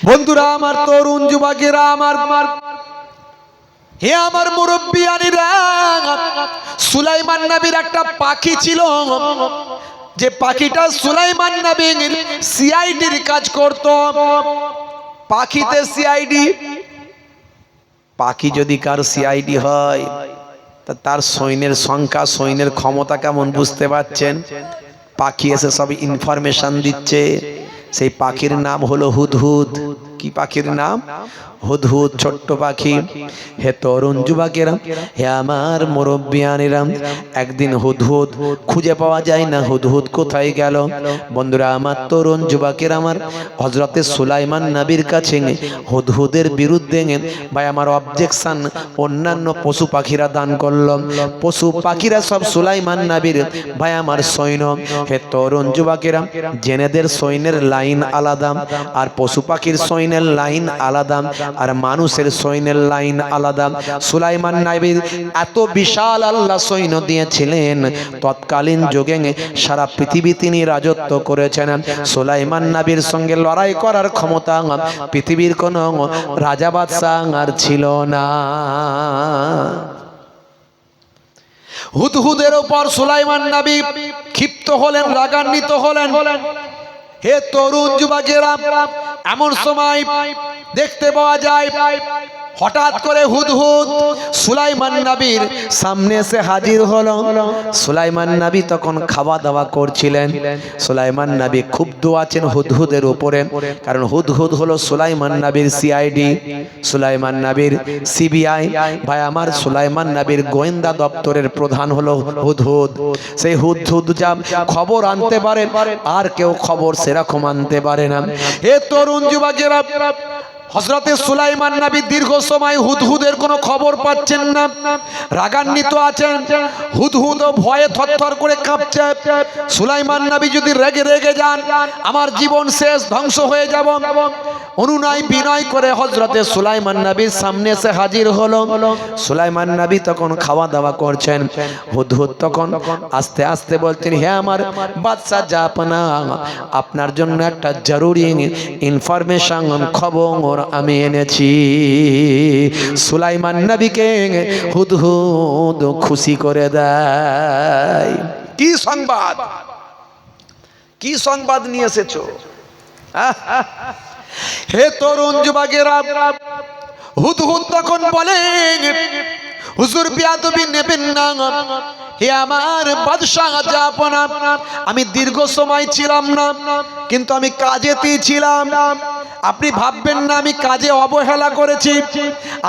বন্ধুরা আমার, তরুণ যুবকেরা আমার, হে আমার মুরব্বিয়ানিরা, সুলাইমান নবীর একটা পাখি ছিল, যে পাখিটা সুলাইমান নবীর সিআইডির কাজ করত। পাখিতে সিআইডি, পাখি যদি কার সিআইডি হয় তা তার সৈন্যের সংখ্যা, সৈন্যের ক্ষমতা কেমন বুঝতে পারছেন। পাখি এসে সব ইনফরমেশন দিচ্ছে। সেই পাখির নাম হলো হুদহুদ। কি পাখির নাম? হুদহুদ, ছোট্ট পাখি। হে তরুণ যুবকেরা, হে আমার মুরব্বিয়ানিরা, একদিন হুদহুদ খুঁজে পাওয়া যায় না। হুদহুদ কোথায় গেল? বন্ধুরা আমার, তরুণ যুবকের আমার, হযরতে সুলাইমান নবীর কাছে হুদহুদের বিরুদ্ধে ভাই আমার অবজেকশন অন্যান্য পশু পাখিরা দান করল। পশু পাখিরা সব সুলাইমান নবীর ভাই আমার সৈন্য। হে তরুণ যুবকেরা, জেনেদের সৈন্যের লাইন আলাদা, আর পশু পাখির সৈন্যের লাইন আলাদা, আর মানুষের সৈন্যের লাইন আলাদা। সুলাইমান নবীর এত বিশাল আল্লাহ সৈন্য দিয়েছিলেন, তৎকালীন যুগে সারা পৃথিবী তিনি রাজত্ব করেছেন। সুলাইমান নবীর সঙ্গে লড়াই করার ক্ষমতা পৃথিবীর কোন রাজা বাদশাহ আর ছিল না। হুদহুদের উপর সুলাইমান নবী ক্ষিপ্ত হলেন, রাগান্বিত হলেন। হে তরুণ যুবকেরা, এমন সময় দেখতে পাওয়া যায় হঠাৎ করে হুদহুদ সুলাইমান নবীর সামনে এসে হাজির হলো। সুলাইমান নবী তখন খাওয়া দাওয়া করছিলেন। সুলাইমান নবী ক্ষুব্ধ আছেন হুদহুদের উপরে, কারণ হুদহুদ হলো সুলাইমান নবীর সিআইডি, সুলাইমান নবীর সিবিআই। ভাই আমার, সুলাইমান নবীর গোয়েন্দা দপ্তরের প্রধান হলো হুদহুদ। সেই হুদহুদ যা খবর আনতে পারে, আর কেউ খবর সেরকম আনতে পারে না। হে তরুণ যুবকেরা, হযরতে সুলাইমান নবী দীর্ঘ সময় হুদহুদের কোনো খবর পাচ্ছেন না, রাগান্বিত আছেন। হুদহুদ ভয়ে থরথর করে কাঁপছে। সুলাইমান নবী যদি রেগে রেগে যান, আমার জীবন শেষ, ধ্বংস হয়ে যাব। অনুনয় বিনয় করে হযরতে সুলাইমান নবীর সামনে এসে হাজির হলো। সুলাইমান নবী তখন খাওয়া দাওয়া করছেন। হুদহুদ তখন আস্তে আস্তে বলতেন, হে আমার বাদশা জাহাপনা, আপনার জন্য একটা জরুরি ইনফরমেশন, খবর আমি এনেছি। সুলাইমান নবীকে হুদহুদ খুশি করে দেয়। কি সংবাদ, কি সংবাদ নিয়ে এসেছো? হে তরুণ যুবকেরা, হুদহুদ তখন বলেন, হুজুর বেয়াদবি নেবেন না। হে আমার বাদশাহ জাহাপনা, আমি দীর্ঘ সময় ছিলাম না, কিন্তু আমি কাজেতেই ছিলাম। আপনি ভাববেন না আমি কাজে অবহেলা করেছি।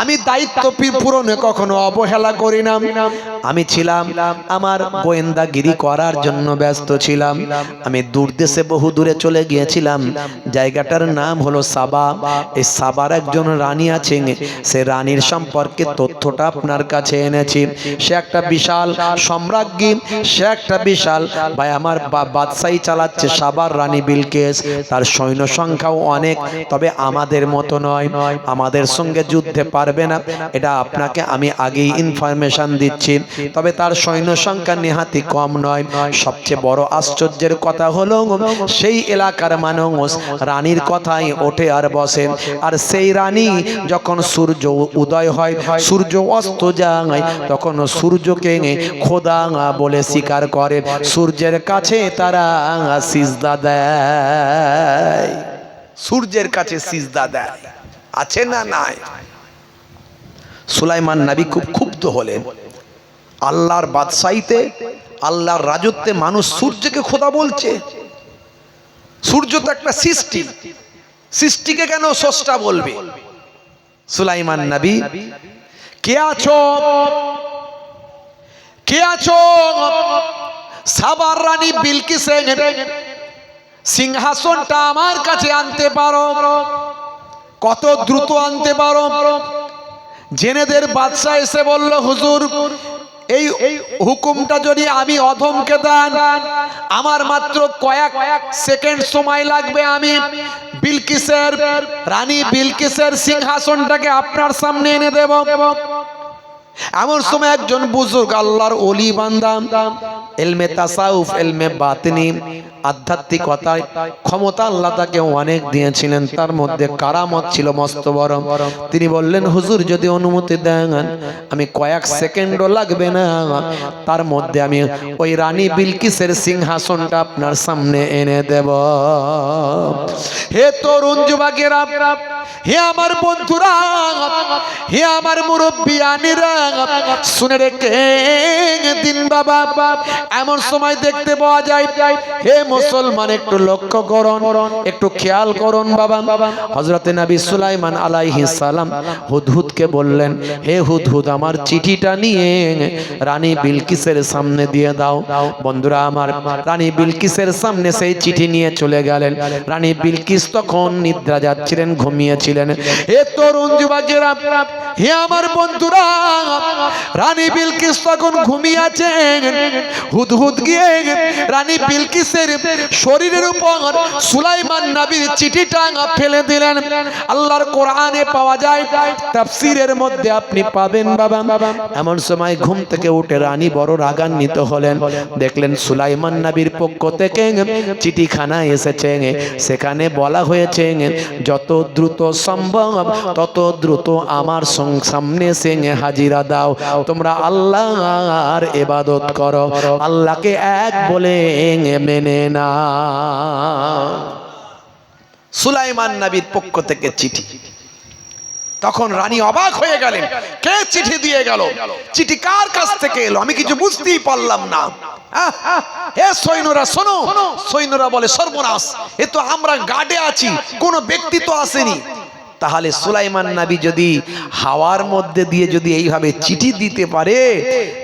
আমি দায়িত্ব পূরণে কখনো অবহেলা করি না। আমি ছিলাম আমার গোয়েন্দাগিরি করার জন্য ব্যস্ত ছিলাম। আমি দূর দেশে বহু দূরে চলে গিয়েছিলাম। জায়গাটার নাম হলো সাবা। এই সাবার একজন রানী আছেন, সে রানীর সম্পর্কে তথ্যটা আপনার কাছে এনেছি। সে একটা বিশাল সম্রাজ্ঞী, সে একটা বিশাল ভাই আমার বাদশাহী চালাচ্ছে। সাবার রানী বিলকিস, তার সৈন্য সংখ্যাও অনেক, তবে আমাদের মতো নয়, আমাদের সঙ্গে যুদ্ধে পারবে না, এটা আপনাকে আমি আগেই ইনফরমেশন দিচ্ছি। তবে তার সৈন্য সংখ্যা নেহাতি কম নয়। সবচেয়ে বড় আশ্চর্যের কথা হলো, সেই এলাকার মানুষ রানীর কথাই ওঠে আর বসে। আর সেই রানী যখন সূর্য উদয় হয়, সূর্য অস্ত যায়, তখন সূর্যকে খোদা বলে স্বীকার করে। সূর্যের কাছে তারা সিজদা দেয়, সূর্যের কাছে সিজদা দেয়। আছে না নাই? সুলাইমান নবী খুব ক্ষুব্ধ হলেন। আল্লাহর বাদশাহীতে, আল্লাহর রাজত্বে মানুষ সূর্যকে খোদা বলছে। সূর্য তো একটা সৃষ্টি, সৃষ্টিকে কেন স্রষ্টা বলবে? সুলাইমান নবী, কে আছো, কে আছো? সাবার রানী বিলকিসের সিংহাসনটা আমার কাছে আনতে পারো, কত দ্রুত আনতে পারো? জেনেদের বাদশা এসে বলল, হুজুর এই হুকুমটা যদি আমি অধমকে দেন, আমার মাত্র কয়েক সেকেন্ড সময় লাগবে, আমি বিলকিসের রানী বিলকিসের সিংহাসনটাকে আপনার সামনে এনে দেব। এমন সময় একজন বুজুর্গ আল্লাহর ওলি বান্দা, ইলমে তাসাউফ, ইলমে বাতিনি, আধ্যাত্মিকতায় ক্ষমতা আল্লাহ তাকে অনেক দিয়েছিলেন, তার মধ্যে কারামত ছিল মস্ত বড়। তিনি বললেন, হুজুর যদি অনুমতি দেন, আমি কয়েক সেকেন্ডও লাগবে না, তার মধ্যে আমি ওই রানী বিলকিসের সিংহাসনটা আপনার সামনে এনে দেব। হে তরুণ যুবকেরা, হে আমার বন্ধুরা, হে আমার মুরব্বিয়ানিরা, শুনে রেখে দিন বাবা। এমন সময় দেখতে পাওয়া যায়, হে মুসলমান একটু লক্ষ্য করুন, একটু খেয়াল করুন বাবা। হযরতে নবী সুলাইমান আলাইহিস সালাম হুদহুদকে বললেন, হে হুদহুদ, আমার চিঠিটা নিয়ে রানী বিলকিসের সামনে দিয়ে দাও। বন্ধুরা আমার, রানী বিলকিসের সামনে সেই চিঠি নিয়ে চলে গেলেন। রানী বিলকিস তখন নিদ্রা যাচ্ছিলেন, ঘুমিয়েছিলেন। হে তরুণ যুবকেরা, হে আমার বন্ধুরা, রানী বিলকিস তখন ঘুমিয়ে আছেন। হুদহুদ গিয়ে রানী বিলকিসের শরীরের উপর সুলাইমান নবীর চিঠিটা ফেলে দিলেন। আল্লাহর কোরআনে পাওয়া যায়, তাফসীরের মধ্যে আপনি পাবেন বাবা। এমন সময় ঘুম থেকে উঠে রানী বড় রাগান্বিত হলেন, দেখলেন সুলাইমান নবীর পক্ষ থেকে চিঠিখানা এসেছে। সেখানে বলা হয়েছে, যত দ্রুত সম্ভব তত দ্রুত আমার সামনে এসে হাজিরা দাও, তোমরা আল্লাহর ইবাদত করো, আল্লাহকে এক বলে মেনে না। সুলাইমান নবীর পক্ষ থেকে চিঠি। তখন রানী অবাক হয়ে গেলেন, কে চিঠি দিয়ে গেল? চিঠি কার কাছ থেকে এলো? আমি কিছু বুঝতেই পারলাম না। হে সৈন্যরা শোনো। সৈন্যরা বলে, সর্বনাশ, এ তো আমরা গার্ডে আছি, কোনো ব্যক্তি তো আসেনি। তাহলে সুলাইমান নবী যদি হাওয়ার মধ্যে দিয়ে যদি এইভাবে চিঠি দিতে পারে,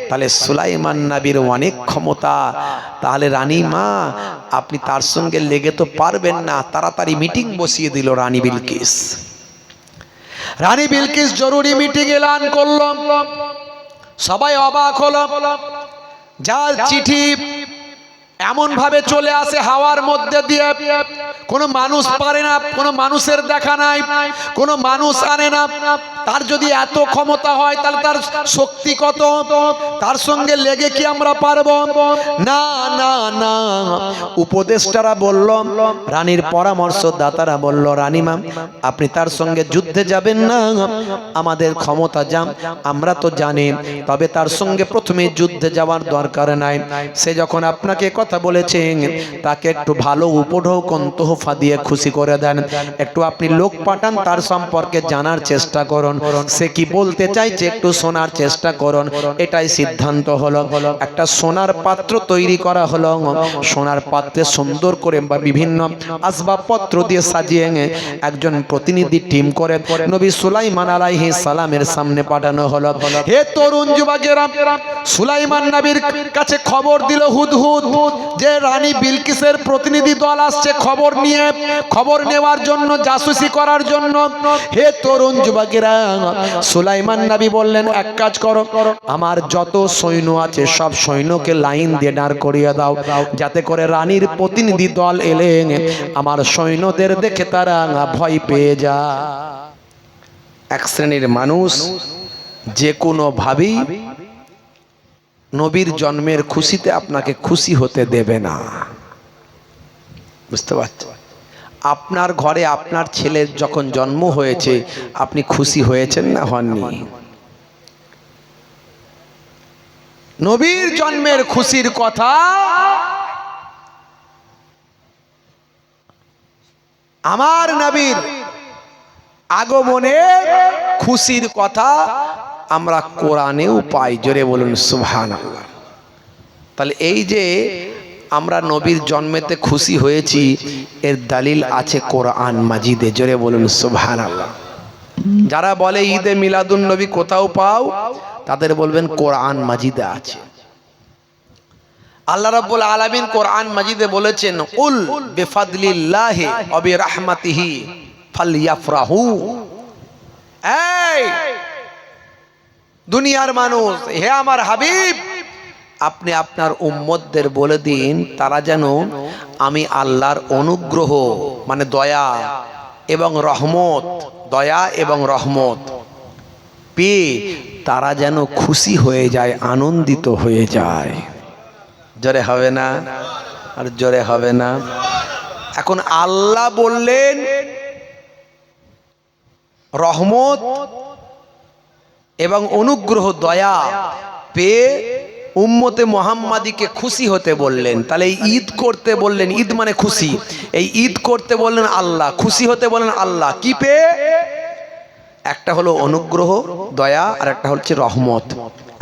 তাহলে সুলাইমান নবীর অনেক ক্ষমতা। তাহলে রানী মা, আপনি তার সঙ্গে লেগে তো পারবেন না। তাড়াতাড়ি মিটিং বসিয়ে দিল রানী বিলকিস। রানী বিলকিস জরুরি মিটিং এলান করল। সবাই অবাক হলো, যার চিঠি এমন ভাবে চলে আসে হাওয়ার মধ্যে দিয়ে, কোনো মানুষ পারে না, কোনো মানুষের দেখা নাই, কোনো মানুষ আনে না। তার যদি এত ক্ষমতা হয়, তাহলে তার শক্তি কত? তার সঙ্গে লেগে কি আমরা পারবো? না না না। উপদেষ্টারা বলল, রানীর পরামর্শদাতারা বলল, রানীমা, আপনি তার সঙ্গে যুদ্ধে যাবেন না, আমাদের ক্ষমতা যা আমরা তো জানি, তবে তার সঙ্গে প্রথমে যুদ্ধে যাওয়ার দরকার নাই। সে যখন আপনাকে কথা বলেছেন, তাকে একটু ভালো উপঢৌকন তোহফা দিয়ে খুশি করে দেন। একটু আপনি লোক পাঠান, তার সম্পর্কে জানার চেষ্টা করুন, সে কি বলতে চাইছে একটু শোনার চেষ্টা করুন। এটাই সিদ্ধান্ত হলো। একটা সোনার পাত্র তৈরি করা হলো। সোনার পাত্রে সুন্দর করে বা বিভিন্ন আসবাবপত্র দিয়ে সাজিয়ে একজন প্রতিনিধি টিম করে নবী সুলাইমান আলাইহিস সালামের সামনে পাঠানো হলো। হে তরুণ যুবকেরা, সুলাইমান নবীর কাছে খবর দিল হুদহুদ যে রানী বিলকিসের প্রতিনিধি দল আসছে খবর নিয়ে, খবর নেওয়ার জন্য, জাসুসি করার জন্য। হে তরুণ যুবকেরা, সুলাইমান নবী বললেন, এক কাজ করো, আমার যত সৈন্য আছে সব সৈন্যকে লাইন দিয়ে দাঁড় করিয়ে দাও, যাতে করে রানীর প্রতিনিধি দল এলে আমার সৈন্যদের দেখে তারা ভয় পেয়ে যায়। এক শ্রেণীর মানুষ যে কোনো ভাবেই নবীর জন্মের খুশিতে আপনাকে খুশি হতে দেবে না। বুঝতে পারছেন? আপনার ঘরে আপনার ছেলের যখন জন্ম হয়েছে, আপনি খুশি হয়েছেন না হননি? নবীর জন্মের খুশির কথা আমার নবীর আগমনে খুশির কথা আমরা কোরআনেও পাই। জোরে বলুন সুবহানাল্লাহ। তাহলে এই যে আমরা নবীর জন্মেতে খুশি হয়েছি, এর দলিল আছে কোরআন মাজিদে। জোরে বলুন সুবহানাল্লাহ। যারা বলে ঈদে মিলাদুন নবী কোথাও পাও, তাদের বলবেন কোরআন মাজিদে আছে। আল্লাহ রাব্বুল আলামিন কোরআন মাজিদে বলেছেন, কুল বিফাদলিল্লাহি ওয়া বিরাহমাতিহি ফালইফরাহু। এই দুনিয়ার মানুষ, হে আমার হাবিব, আপনি আপনার উম্মতদের বলে দিন, তারা যেন আমি আল্লাহর অনুগ্রহ মানে দয়া এবং রহমত, দয়া এবং রহমত পেয়ে তারা যেন খুশি হয়ে যায়, আনন্দিত হয়ে যায়। জোরে হবে না? আর জোরে হবে না? এখন আল্লাহ বললেন রহমত এবং অনুগ্রহ দয়া পেয়ে উম্মতে মুহাম্মাদিকে খুশি হতে বললেন। তাহলে ঈদ করতে বললেন, ঈদ মানে খুশি, এই ঈদ করতে বললেন আল্লাহ, খুশি হতে বললেন আল্লাহ। কি পেয়ে? একটা হলো অনুগ্রহ দয়া, আর একটা হচ্ছে রহমত।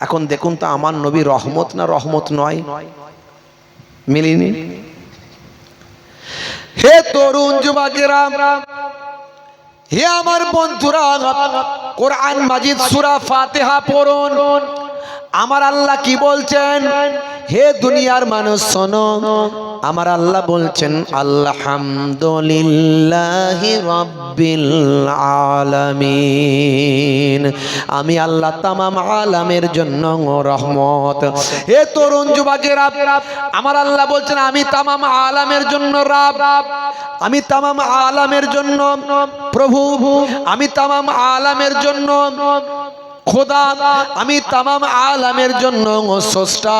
এখন দেখুন তো আমার নবী রহমত না রহমত নয়? মিলিনি? হে তরুণ যুবকেরা, হে আমার বন্ধুরা, কোরআন মাজিদ সূরা ফাতিহা পড়ুন। আমার আল্লাহ কি বলছেন? হে দুনিয়ার মানুষ শোনো, আমার আল্লাহ বলছেন আলহামদুলিল্লাহি রাব্বিল আলামিন। আমি আল্লাহ তামাম আলামের জন্য রহমত। হে তরুণ যুবকেরা, আমার আল্লাহ বলছেন আমি তামাম আলামের জন্য রব, আমি তামাম আলামের জন্য প্রভু, আমি তামাম আলামের জন্য খোদা, আমি তামাম আলামের জন্য স্রষ্টা।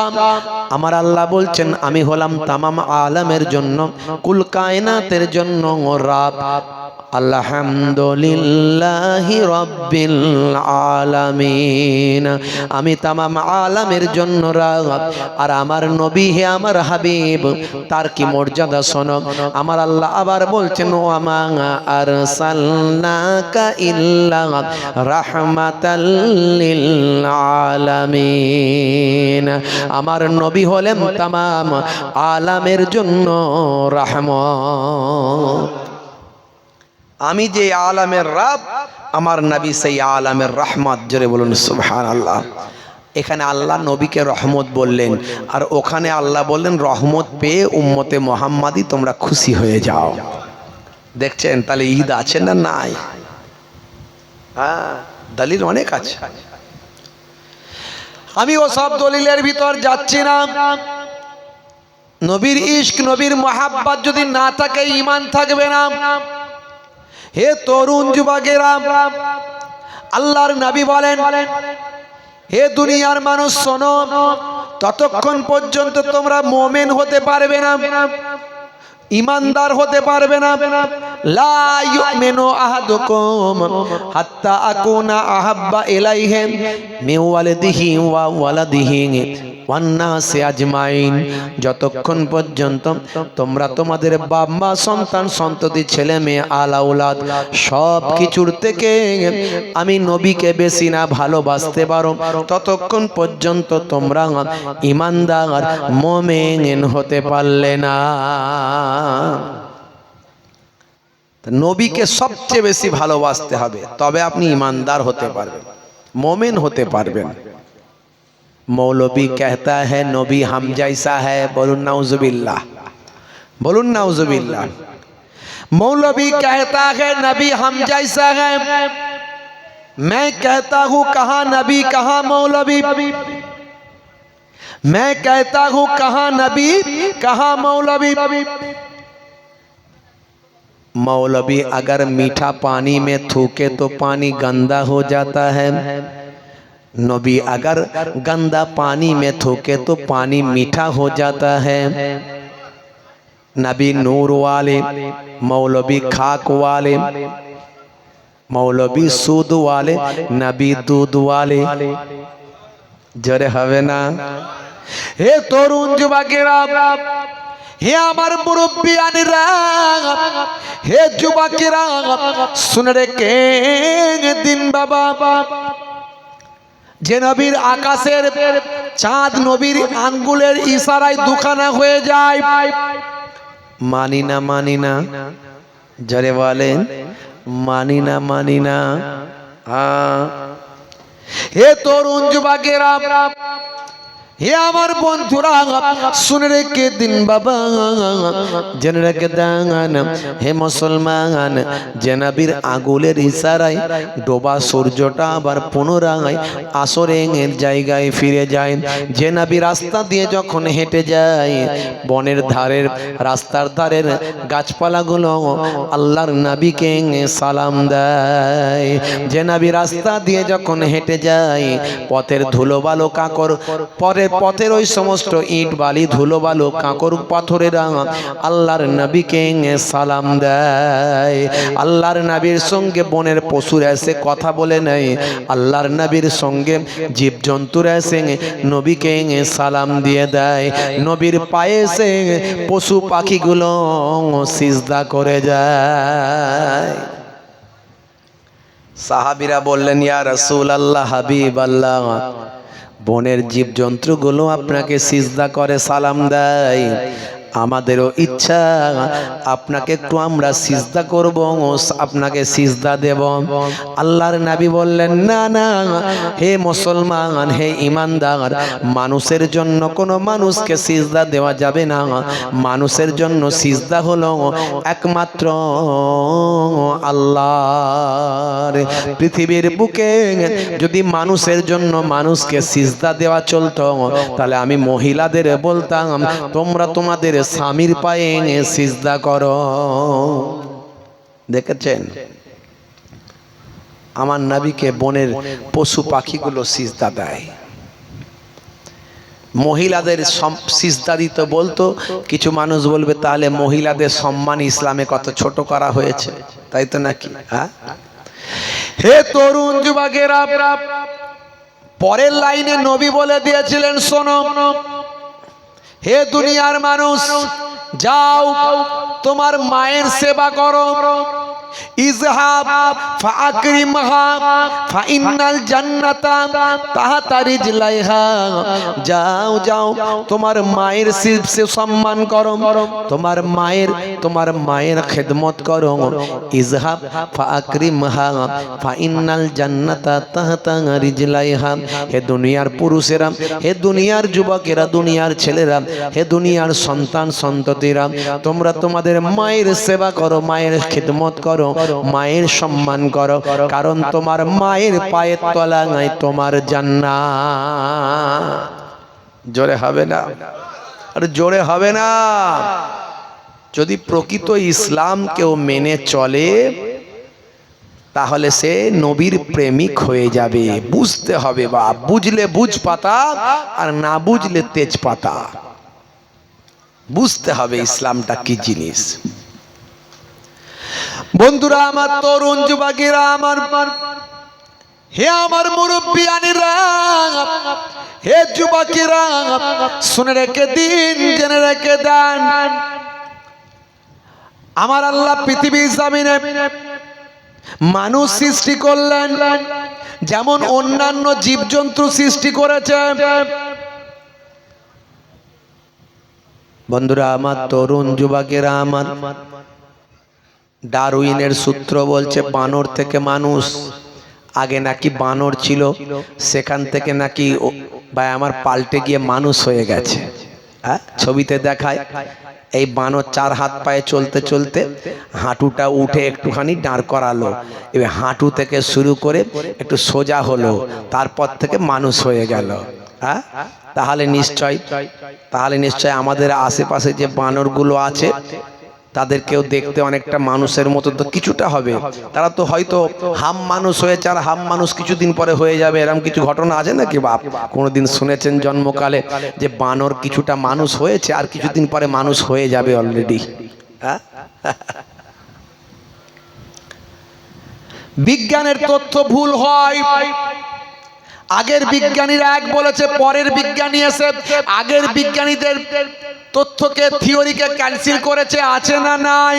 আমার আল্লাহ বলছেন আমি হলাম তামাম আলামের জন্য, কুল কায়নাতের জন্য রব। আলহামদুলিল্লাহি রাব্বিল আলামিন। আমি তামাম আলামের জন্য রব। আর আমার নবী, হে আমার হাবিব, তার কি মর্যাদা শোনো। আমার আল্লাহ আবার বলছেন ওয়ামা আরসালনাকা ইল্লা রাহমাতাল লিল আলামিন। আমার নবী হলেন তামাম আলামের জন্য রহমত। আমি যে আলামের রব, আমার নবী সেই আলামের রহমত। জোরে বলুন সুবহানাল্লাহ। এখানে আল্লাহ নবীকে রহমত বললেন, আর ওখানে আল্লাহ বললেন রহমত পেয়ে উম্মতে মুহাম্মাদি তোমরা খুশি হয়ে যাও। দেখছেন তাহলে ঈদ আছে না নাই? হ্যাঁ, দলিল অনেক আছে। আমি ও সব দলিলের ভিতর যাচ্ছি না। নবীর ইশক, নবীর মহাব্বত যদি না থাকে ঈমান থাকবে না। হে তরুণ যুবকেরা, আল্লাহর নবী বলেন হে দুনিয়ার মানুষ শোনো, ততক্ষণ পর্যন্ত তোমরা মুমিন হতে পারবে না, ঈমানদার হতে পারবে না। লা ইউমিনু আহাদুকুম হাত্তা আকুনা আহাব্বা ইলাইহি মিন ওয়ালিদিহি ওয়া ওয়ালাদিহি ওয়ান নাসি আজমাইন। যতক্ষণ পর্যন্ত তোমরা তোমাদের বাপ মা, সন্তান সন্ততি, ছেলে মেয়ে, আলাউলাদ সব কিছুর থেকে আমি নবীকে বেশি না ভালোবাসতে পারো, ততক্ষণ পর্যন্ত তোমরা ঈমানদার মুমিন হতে পারলে না। নবীকে সবচেয়ে বেশি ভালোবাসতে হবে, তবে আপনি ঈমানদার হতে পারবেন, মুমিন হতে পারবেন। मौलवी कहता है नबी हम जैसा है, बोलूं नाउजुबिल्लाह, बोलूं नाउजुबिल्लाह। मौलवी कहता है नबी हम जैसा है, मैं कहता हूँ कहाँ नबी कहाँ मौलवी, मैं कहता हूँ कहाँ नबी कहाँ मौलवी। मौलवी अगर मीठा पानी में थूके तो पानी गंदा हो जाता है, नबी अगर गंदा पानी में थूके तो पानी मीठा हो जाता है। नबी नूर वाले, मौलवी खाक वाले, मौलवी सूद वाले, नबी दूध वाले। जरे हवे ना? हे तरुण যুবকেরা, হে আমার মুরব্বিয়ানেরা, হে যুবকেরা, শুনে রেখে দিন বাবা, যে নবীর আকাশের চাঁদ নবীর আঙ্গুলের ইশারায় দুখানা হয়ে যায়, মানি না মানি না। জরে বলেন মানি না মানি না। হে তরুণ যুবকেরা, হে আমার বন্ধুরা শুনে রেখে দিন বাবা, জেনে রেখে দেন হে মুসলমান, জেনাবির আগুলের ইশারায় ডোবা সূর্যটা আবার পুনরায় আসরের জায়গায় ফিরে যায়। জেনাবি রাস্তা দিয়ে যখন হেঁটে যায়, বনের ধারের রাস্তার ধারের গাছপালাগুলো আল্লাহর নবীকে সালাম দেয়। জেনাবি রাস্তা দিয়ে যখন হেঁটে যায়, পথের ধুলোবালো কাঁকর পথের ওই সমস্ত ইট বালি ধুলো বালো কাঁকর পাথরেরা আল্লাহর নবীকে সালাম দেয়। আল্লাহর নবীর সঙ্গে বনের পশুরা এসে কথা বলে নেয়, আল্লাহর নবীর সঙ্গে জীবজন্তুরা এসে নবীকে সালাম দিয়ে দেয়। নবীর পায়ে এসে পশু পাখিগুলো সিজদা করে যায়। সাহাবীরা বললেন, ইয়া রাসূলুল্লাহ, হাবিব আল্লাহ, বনের জীবজন্তুগুলো আপনাকে সিজদা করে সালাম দেয়, আমাদেরও ইচ্ছা আপনাকে একটু আমরা সিজদা করব, আপনাকে সিজদা দেব। আল্লাহর নবী বললেন, না না হে মুসলমান, হে ইমানদার, মানুষের জন্য কোনো মানুষকে সিজদা দেওয়া যাবে না। মানুষের জন্য সিজদা হলো একমাত্র আল্লাহর। পৃথিবীর বুকে যদি মানুষের জন্য মানুষকে সিজদা দেওয়া চলতো, তাহলে আমি মহিলাদের বলতাম, তোমরা তোমাদের স্বামীর পায়ে সিজদা করো। দেখেছেন আমার নবীকে বনের পশু পাখিগুলো সিজদা দেয়। মহিলাদের সিজদা দিতে বলতো। কিছু মানুষ বলবে, তাহলে মহিলাদের সম্মান ইসলামে কত ছোট করা হয়েছে, তাই তো নাকি? হ্যাঁ, হে তরুণ যুবকেরা, পরের লাইনে নবী বলে দিয়েছিলেন, শোনো হে দুনিয়ার মানুষ, যাও তোমার মায়ের সেবা করো। ইজহাব ফাকরিমহা ফাইনাল জান্নাতা তাহতা রিজলাইহা। যাও যাও তোমার মায়ের সে সম্মান করো, তোমার মায়ের খেদমত করো। ইজহাব ফাকরিমহা ফাইনাল জান্নাতা তাহতা রিজলাইহা। হে দুনিয়ার পুরুষেরা, হে দুনিয়ার যুবকেরা, দুনিয়ার ছেলেরা, হে দুনিয়ার সন্তান সন্ততিরা, তোমরা তোমাদের মায়ের সেবা করো, মায়ের খেদমত করো, মায়ের সম্মান করো, কারণ তোমার মায়ের পায়ের তলায় তোমার জান্নাত। জোরে হবে না? আর জোরে হবে না? যদি প্রকৃত ইসলাম কেউ মেনে চলে, তাহলে সে নবীর প্রেমিক হয়ে যাবে। বুঝতে হবে, বা বুঝলে বুঝ পাতা, আর না বুঝলে তেজ পাতা। বুঝতে হবে ইসলামটা কি জিনিস। বন্ধুরা আমার, তরুণ যুবকেরা আমার, হে আমার মুরব্বিয়ানেরা, হে যুবকেরা, শুনে রেখে দিন, জেনে রেখে দেন, আমার আল্লাহ পৃথিবীর জমিনে মানুষ সৃষ্টি করলেন, যেমন অন্যান্য জীবজন্তু সৃষ্টি করেছে। বন্ধুরা আমার, তরুণ যুবকেরা আমার, ডারউইনের সূত্র বলছে বানর থেকে মানুষ। আগে নাকি বানর ছিল, সেখান থেকে নাকি ভাই আমার পাল্টে গিয়ে মানুষ হয়ে গেছে। হ্যাঁ, ছবিতে দেখায় এই বানর 4 হাত পায়ে চলতে চলতে হাঁটুটা উঠে একটুখানি দাঁড় করালো, এবার হাঁটু থেকে শুরু করে একটু সোজা হলো, তারপর থেকে মানুষ হয়ে গেল। হ্যাঁ, তাহলে নিশ্চয় আমাদের আশেপাশে যে বানরগুলো আছে, তাদেরকেও দেখতে অনেকটা মানুষের মতো তো কিছুটা হবে। তারা তো হয়তো হাম মানুষ হয়েছে, আর হাম মানুষ কিছুদিন পরে হয়ে যাবে, এরকম কিছু ঘটনা আছে নাকি বাপ? কোনোদিন শুনেছেন জন্মকালে যে বানর কিছুটা মানুষ হয়েছে, আর কিছুদিন পরে মানুষ হয়ে যাবে অলরেডি? হ্যাঁ, বিজ্ঞানের তথ্য ভুল হয়। আগের বিজ্ঞানীরা এক বলেছে, পরের বিজ্ঞানী এসে আগের বিজ্ঞানীদের তথ্যকে, থিওরিকে ক্যান্সেল করেছে। আছে না নাই?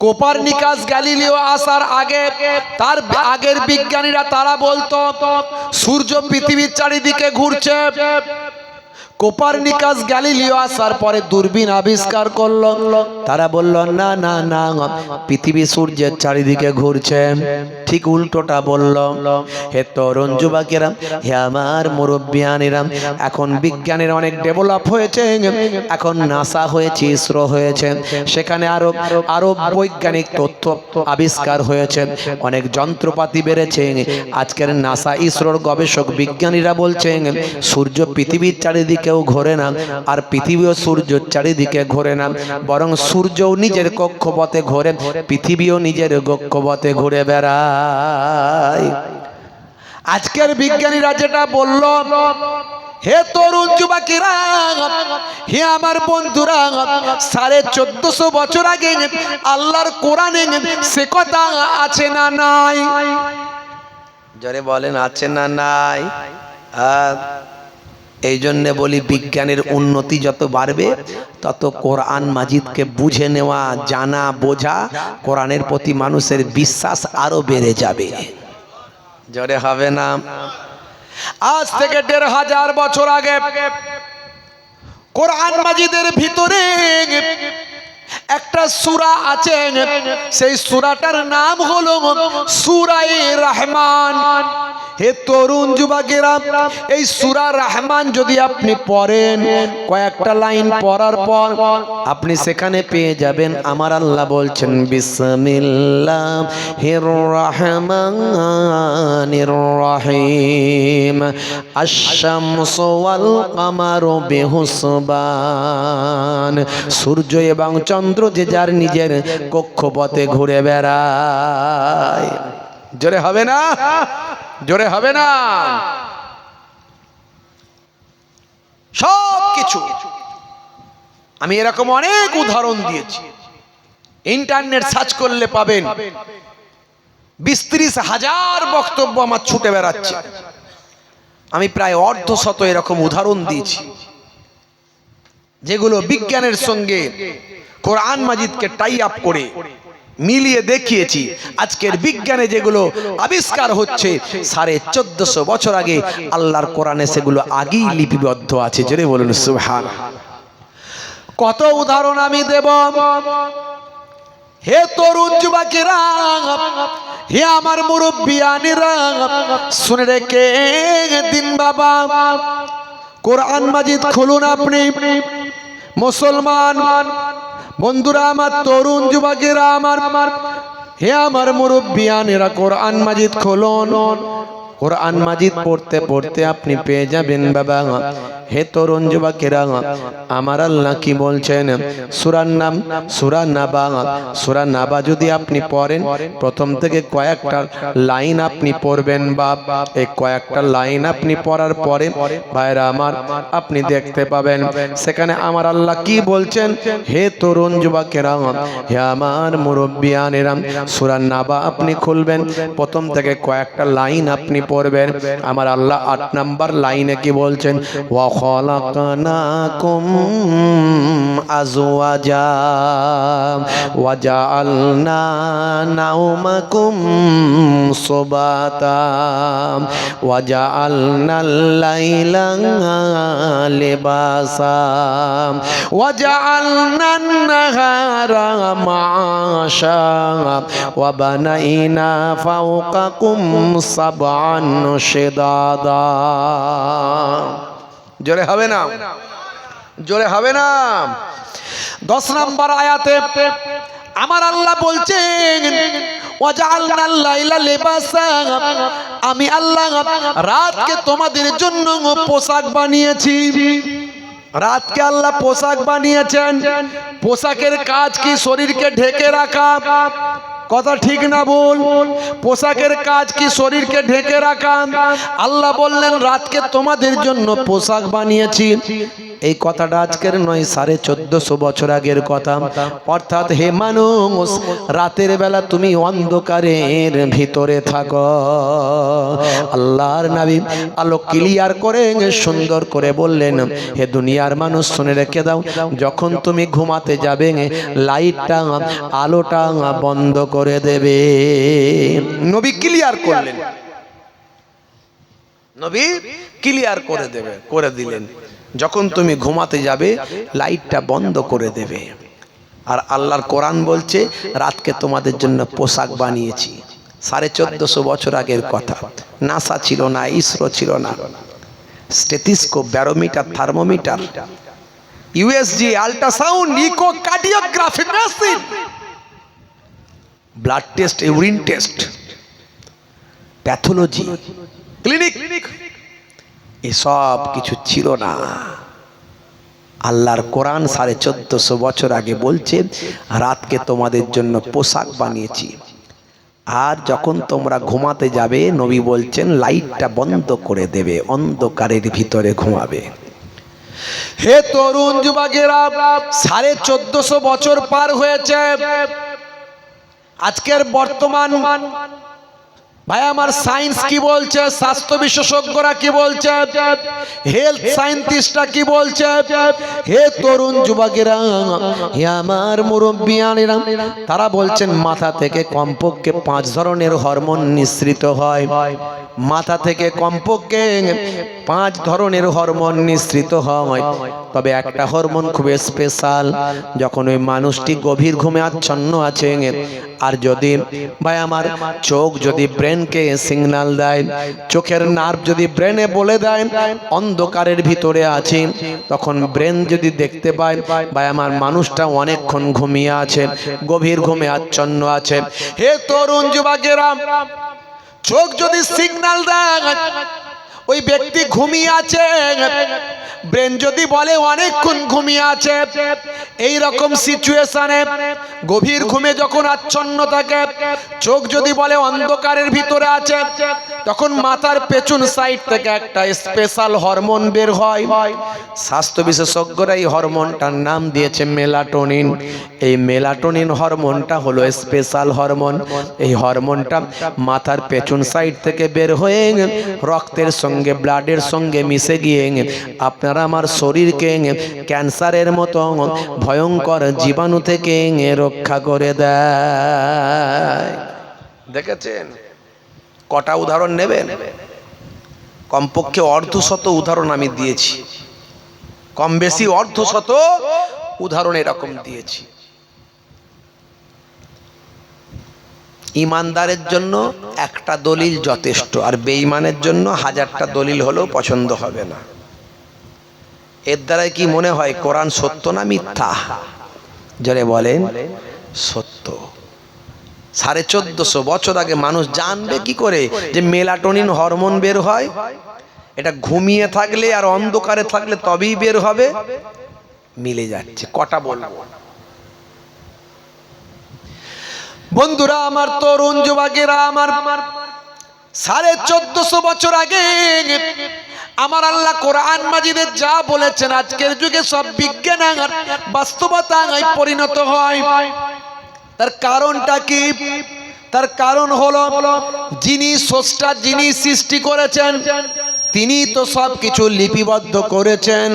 কোপারনিকাস গ্যালিলিও আসার আগে তার আগের বিজ্ঞানীরা তারা বলতো সূর্য পৃথিবীর চারিদিকে ঘুরছে। কোপারনিকাস গ্যালিলিও আসার পরে দূরবীন আবিষ্কার করলো। তারা বলল না না না, পৃথিবী সূর্যের চারিদিকে ঘুরছে। ঠিক উল্টোটা বলল। হে তরুণ যুবকেরা, হে আমার মুরব্বিয়ানেরা, এখন বিজ্ঞানের অনেক ডেভেলপ হয়েছে, এখন নাসা হয়েছে, ইসরো হয়েছে, সেখানে আরো বৈজ্ঞানিক তথ্য আবিষ্কার হয়েছে, অনেক যন্ত্রপাতি বেড়েছে। আজকের নাসা ইসরোর গবেষক বিজ্ঞানীরা বলছেন সূর্য পৃথিবীর চারিদিকেও ঘোরে না, আর পৃথিবীও সূর্যের চারিদিকে ঘোরে না, বরং সূর্যও নিজের কক্ষপথে ঘোরে, পৃথিবীও নিজের কক্ষপথে ঘুরে বেড়ায়। আজকের বিজ্ঞানীরা যেটা বলল, হে তরুণ যুবকেরা, হে আমার বন্ধুরা, 1450 বছর আগে আল্লাহর কোরআনে সে কথা আছে না নাই? জোরে বলেন, আছে না নাই? এই জন্য বলি বিজ্ঞানের উন্নতি যত বাড়বে তত কোরআন মাজিদকে বুঝে নেওয়া, জানা, বোঝা, কোরআনের প্রতি মানুষের বিশ্বাস আরো বেড়ে যাবে। জোরে হবে না? আজ থেকে 1500 বছর আগে কোরআন মাজিদের ভিতরে একটা সূরা আছে, সেই সূরাটার নাম হলো সূরায়ে রহমান। হে তরুণ যুবকেরা, এই সূরা রহমান যদি আপনি পড়েন, কয়েকটা লাইন পড়ার পর আপনি সেখানে পেয়ে যাবেন আমার আল্লাহ বলছেন বিসমিল্লাহির রহমানির রহিম, আশ-শামসু ওয়াল কামারু বিহুসবান। সূর্য এবং চন্দ্র যে যার নিজের কক্ষপথে ঘুরে বেড়ায়। জোরে হবে না? জোরে হবে না? সব কিছু আমি এরকম অনেক উদাহরণ দিয়েছি, ইন্টারনেট সার্চ করলে পাবেন। 20-30 হাজার বক্তব্য আমার ছুটে বেড়াচ্ছে। আমি প্রায় 150 এরকম উদাহরণ দিয়েছি, যেগুলো বিজ্ঞানের সঙ্গে কোরআন মাজিদকে টাই আপ করে মিলিয়ে দেখিয়েছি। আজকের বিজ্ঞানে যেগুলো আবিষ্কার হচ্ছে 1450 বছর আগে আল্লাহর কোরআনে সেগুলো আগেই লিপিবদ্ধ আছে। জোরে বলুন সুবহানাল্লাহ। কত উদাহরণ আমি দেব। হে তরুণ যুবকেরা, হে আমার মুরব্বিয়ানেরা, শুনে রেখে দিন বাবা, কোরআন মাজিদ খুলুন। আপনি মুসলমান বন্ধুরা আমার, তরুণ যুবকেরা আমার, হে আমার মুরব্বিয়ানেরা, কোরআন মাজিদ খুলুন। কোরআন মাজিদ পড়তে পড়তে আপনি পেয়ে যাবেন বাবা। হে তরুণ যুবকেরা, আমার আল্লাহ কি বলছেন? সূরার নাম সূরা নাবা। সূরা নাবা যদি আপনি পড়েন, প্রথম থেকে কয়েকটা লাইন আপনি পড়বেন বাবা। এই কয়েকটা লাইন আপনি পড়ার পরে ভাইরা আমার, আপনি দেখতে পাবেন সেখানে আমার আল্লাহ কি বলছেন। হে তরুণ যুবকেরা, হে আমার মুরব্বিয়ানেরা, সূরা নাবা আপনি খুলবেন, প্রথম থেকে কয়েকটা লাইন আপনি পড়বেন। আমার আল্লাহ 8 নাম্বার লাইনে কি বলছেন? ওয়া খালাকনাকুম আজওয়াজা ওয়া জাআলনা নাওমাকুম সুবাতা ওয়া জাআলনাল লাইলা লিবাসা ওয়া জাআলনান নাহারা মাআশা ওয়া বানাইনা ফাওকাকুম সাবআন শিদাদা। জোরে হবে না? জোরে হবে না? 10 নম্বর আয়াতে আমার আল্লাহ বলছেন ওয়াজআলনাল লাইলা লিবাসা, আমি আল্লাহ রাতকে তোমাদের জন্য পোশাক বানিয়েছি। রাতকে আল্লাহ পোশাক বানিয়েছেন। পোশাকের কাজ কি? শরীরকে ঢেকে রাখা। কথা ঠিক না বল? পোশাকের কাজ কি? শরীরকে ঢেকে রাখা। আল্লাহ বললেন রাতকে তোমাদের জন্য পোশাক বানিয়েছি। এই কথাটা আজকের নয়, 1450 বছর আগের কথা। অর্থাৎ হে মানুষ, রাতের বেলা তুমি অন্ধকারের ভিতরে থাকো। আল্লাহর নবী আলো ক্লিয়ার করে সুন্দর করে বললেন, হে দুনিয়ার মানুষ শুনে রেখে দাও, যখন তুমি ঘুমাতে যাবে লাইটটা, আলোটা বন্ধ করে দেবে। নবী ক্লিয়ার করলেন, নবী ক্লিয়ার করে দিলেন। যখন তুমি ঘুমাতে যাবে লাইটটা বন্ধ করে দেবে। আর আল্লাহর কোরআন বলছে রাতকে তোমাদের জন্য পোশাক বানিয়েছি। 1450 বছর আগের কথা। নাসা ছিল না, ইসরো ছিল না, stethoscope, barometer, thermometer, USG, ultrasound, echocardiography machine, blood test, urine test, pathology clinic, এসব কিছু ছিল না। আল্লাহর কোরআন 1450 বছর আগে বলছে রাতকে তোমাদের জন্য পোশাক বানিয়েছি। আর যখন তোমরা ঘুমাতে যাবে নবী বলছেন লাইটটা বন্ধ করে দেবে, অন্ধকারের ভিতরে ঘুমাবে। হে তরুণ যুবকেরা, 1450 বছর পার হয়েছে। আজকের বর্তমান ভাই আমার সায়েন্স কি বলছে, স্বাস্থ্য বিশেষজ্ঞরা কি বলছে, হেলথ সায়েন্টিস্টরা কি বলছে? হে তরুণ যুবকেরা, হে আমার মুরব্বিয়ানেরা, তারা বলছেন মাথা থেকে কমপক্ষে 5 ধরনের হরমোন নিঃসৃত হয়। মাথা থেকে কমপক্ষে 5 ধরনের হরমোন নিঃসৃত হয়। তবে একটা হরমোন খুব স্পেশাল, যখন ওই মানুষটি গভীর ঘুমে আচ্ছন্ন আছে, আর যদি ভাই আমার চোখ যদি ব্রেনকে সিগন্যাল দেয়, চোখের নার্ভ যদি ব্রেনে বলে দেয় অন্ধকারের ভিতরে আছে, তখন ব্রেন যদি দেখতে পায় ভাই আমার মানুষটা অনেকক্ষণ ঘুমিয়ে আছে, গভীর ঘুমে আচ্ছন্ন আছে। হে তরুণ যুবকেরা, চোখ যদি সিগন্যাল দেয় ওই ব্যক্তি ঘুমিয়ে আছে, ব্রেন যদি বলে অনেকক্ষণ ঘুমিয়ে আছে, এই রকম সিচুয়েশনে গভীর ঘুমে যখন আচ্ছন্ন থাকে, চোখ যদি বলে অন্ধকারের ভিতরে আছে, তখন মাথার পেছন সাইড থেকে একটা স্পেশাল হরমোন বের হয়। স্বাস্থ্য বিশেষজ্ঞরা এই হরমোনটার নাম দিয়েছে মেলাটোনিন। এই মেলাটোনিন হরমোনটা হলো স্পেশাল হরমোন। এই হরমোনটা মাথার পেছন সাইড থেকে বের হয়ে রক্তের সঙ্গে, ব্লাডের সঙ্গে মিশে গিয়ে আপনার আমার শরীরকে ক্যান্সারের মতো ভয়ঙ্কর জীবাণু থেকে রক্ষা করে দেয়। দেখেছেন? কটা উদাহরণ নেবেন? কমপক্ষে অর্ধশত উদাহরণ আমি দিয়েছি, কম বেশি অর্ধশত উদাহরণ এরকম দিয়েছি। ইমানদারের জন্য একটা দলিল যথেষ্ট, আর বেঈমানের জন্য 1000টা দলিল হলেও পছন্দ হবে না। এর দ্বারাই কি মনে হয় কোরআন সত্য না মিথ্যা? যারা বলেন সত্য। 1450 বছর আগে মানুষ জানবে কি করে যে মেলাটোনিন হরমোন বের হয়? এটা ঘুমিয়ে থাকলে আর অন্ধকারে থাকলে তবেই বের হবে। মিলে যাচ্ছে। কটা বলবো বন্ধুরা আমার, তরুণ যুবকেরা আমার, 1450 বছর আগে আমার আল্লাহ কোরআন মাজিদে যা বলেছেন আজকের যুগে সব বিজ্ঞান আর বাস্তবতায় পরিণত হয়। তার কারণটা কি? তার কারণ হলো যিনি স্রষ্টা, যিনি সৃষ্টি করেছেন তিনি তো সব কিছু লিপিবদ্ধ করেছেন,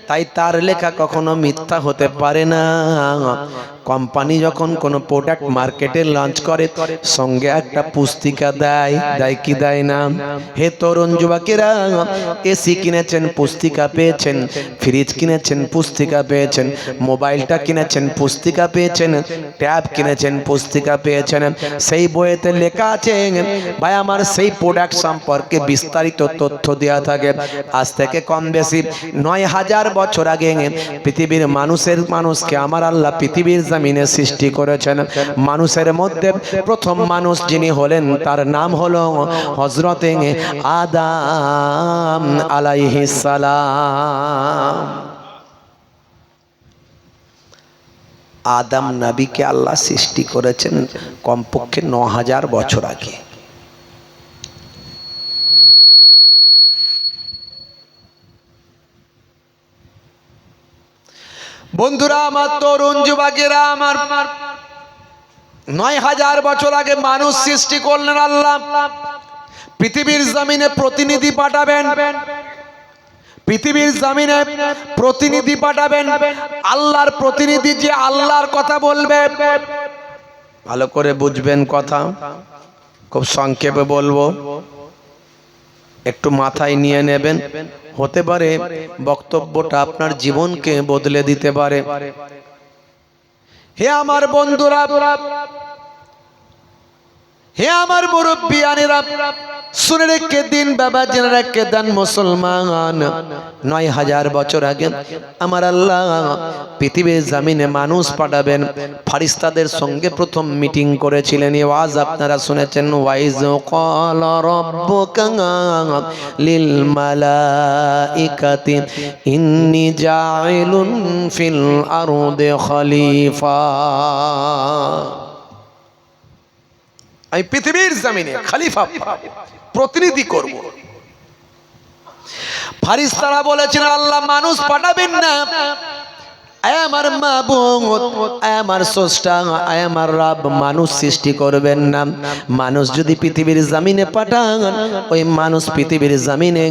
তাই তার লেখা কখনো মিথ্যা হতে পারে না। কোম্পানি যখন কোনো প্রোডাক্ট মার্কেটে লঞ্চ করে সঙ্গে একটা পুস্তিকা দেয়, দেয় কি দেয় না? হে তরুণ যুবকেরা, এসি কিনেছেন পুস্তিকা পেয়েছেন, ফ্রিজ কিনেছেন পুস্তিকা পেয়েছেন, মোবাইলটা কিনেছেন পুস্তিকা পেয়েছেন, ট্যাব কিনেছেন পুস্তিকা পেয়েছেন। সেই বইয়েতে লেখা আছে ভাই আমার সেই প্রোডাক্ট সম্পর্কে বিস্তারিত তথ্য দেওয়া থাকে। আজ থেকে কম বেশি 9000 বছর আগে পৃথিবীর মানুষকে আমার আল্লাহ পৃথিবীর জমিনে সৃষ্টি করেছেন। মানুষের মধ্যে প্রথম মানুষ যিনি হলেন তার নাম হলো হযরতে আদম আলাইহিস সালাম। আদম নবীকে আল্লাহ সৃষ্টি করেছেন কমপক্ষে 9000 বছর আগে। বন্ধুরা আমার, তরুণ যুবকেরা আমার, 9000 বছর আগে মানুষ সৃষ্টি করলেন আল্লাহ। পৃথিবীর জমিনে প্রতিনিধি পাঠাবেন, পৃথিবীর জমিনে প্রতিনিধি পাঠাবেন। আল্লাহর প্রতিনিধি যে আল্লাহর কথা বলবে, ভালো করে বুঝবেন কথা, খুব সংক্ষেপে বলবো। একটু মাথায় নিয়ে নেবেন, হতে পারে বক্তব্যটা আপনার জীবনকে বদলে দিতে পারে। হে আমার বন্ধুরা, হে আমার মুরব্বিয়ানেরা, শুনে রেখে দিন বাবা, জেনে রেখে দেন মুসলমান, ৯,০০০ বছর আগে আমার আল্লাহ পৃথিবীর জমিনে মানুষ পাঠাবেন, ফারিস্তাদের সঙ্গে প্রথম মিটিং করেছিলেন। এই ওয়াজ আপনারা শুনেছেন, ওয়াইজ ক্বালা রাব্বুকা লিল মালাইকাতি ইন্নী জাইলুন ফিল আরদি খলিফা। আমি পৃথিবীর জমিনে খলিফা প্রতিনিধি করব। ফারিস্তারা বলেছেন, আল্লাহ মানুষ পাঠাবেন না, আমার মাবুদ, আমার স্রষ্টা, আমার রব মানুষ সৃষ্টি করবেন না। মানুষ যদি পৃথিবীর জমিনে পাঠান, ওই মানুষ পৃথিবীর জমিনে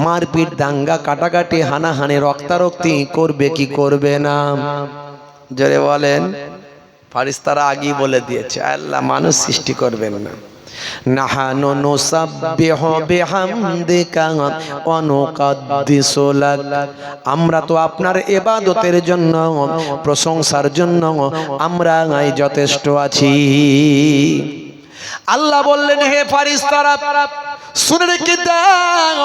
মারপিট, দাঙ্গা, কাটাকাটি, হানাহানি, রক্তারক্তি করবে কি করবে না? জোরে বলেন। ফারিস্তারা আগেই বলে দিয়েছে, আল্লাহ মানুষ সৃষ্টি করবেন না। নাহানু নুসাব্বিহু বিহামদিকা ওয়া নুকাদ্দিসু লাক, আমরা তো আপনার ইবাদতের জন্য, প্রশংসার জন্য আমরা যথেষ্ট আছি। আল্লাহ বললেন, হে ফারিস্তারা শুনে রেখে দাও,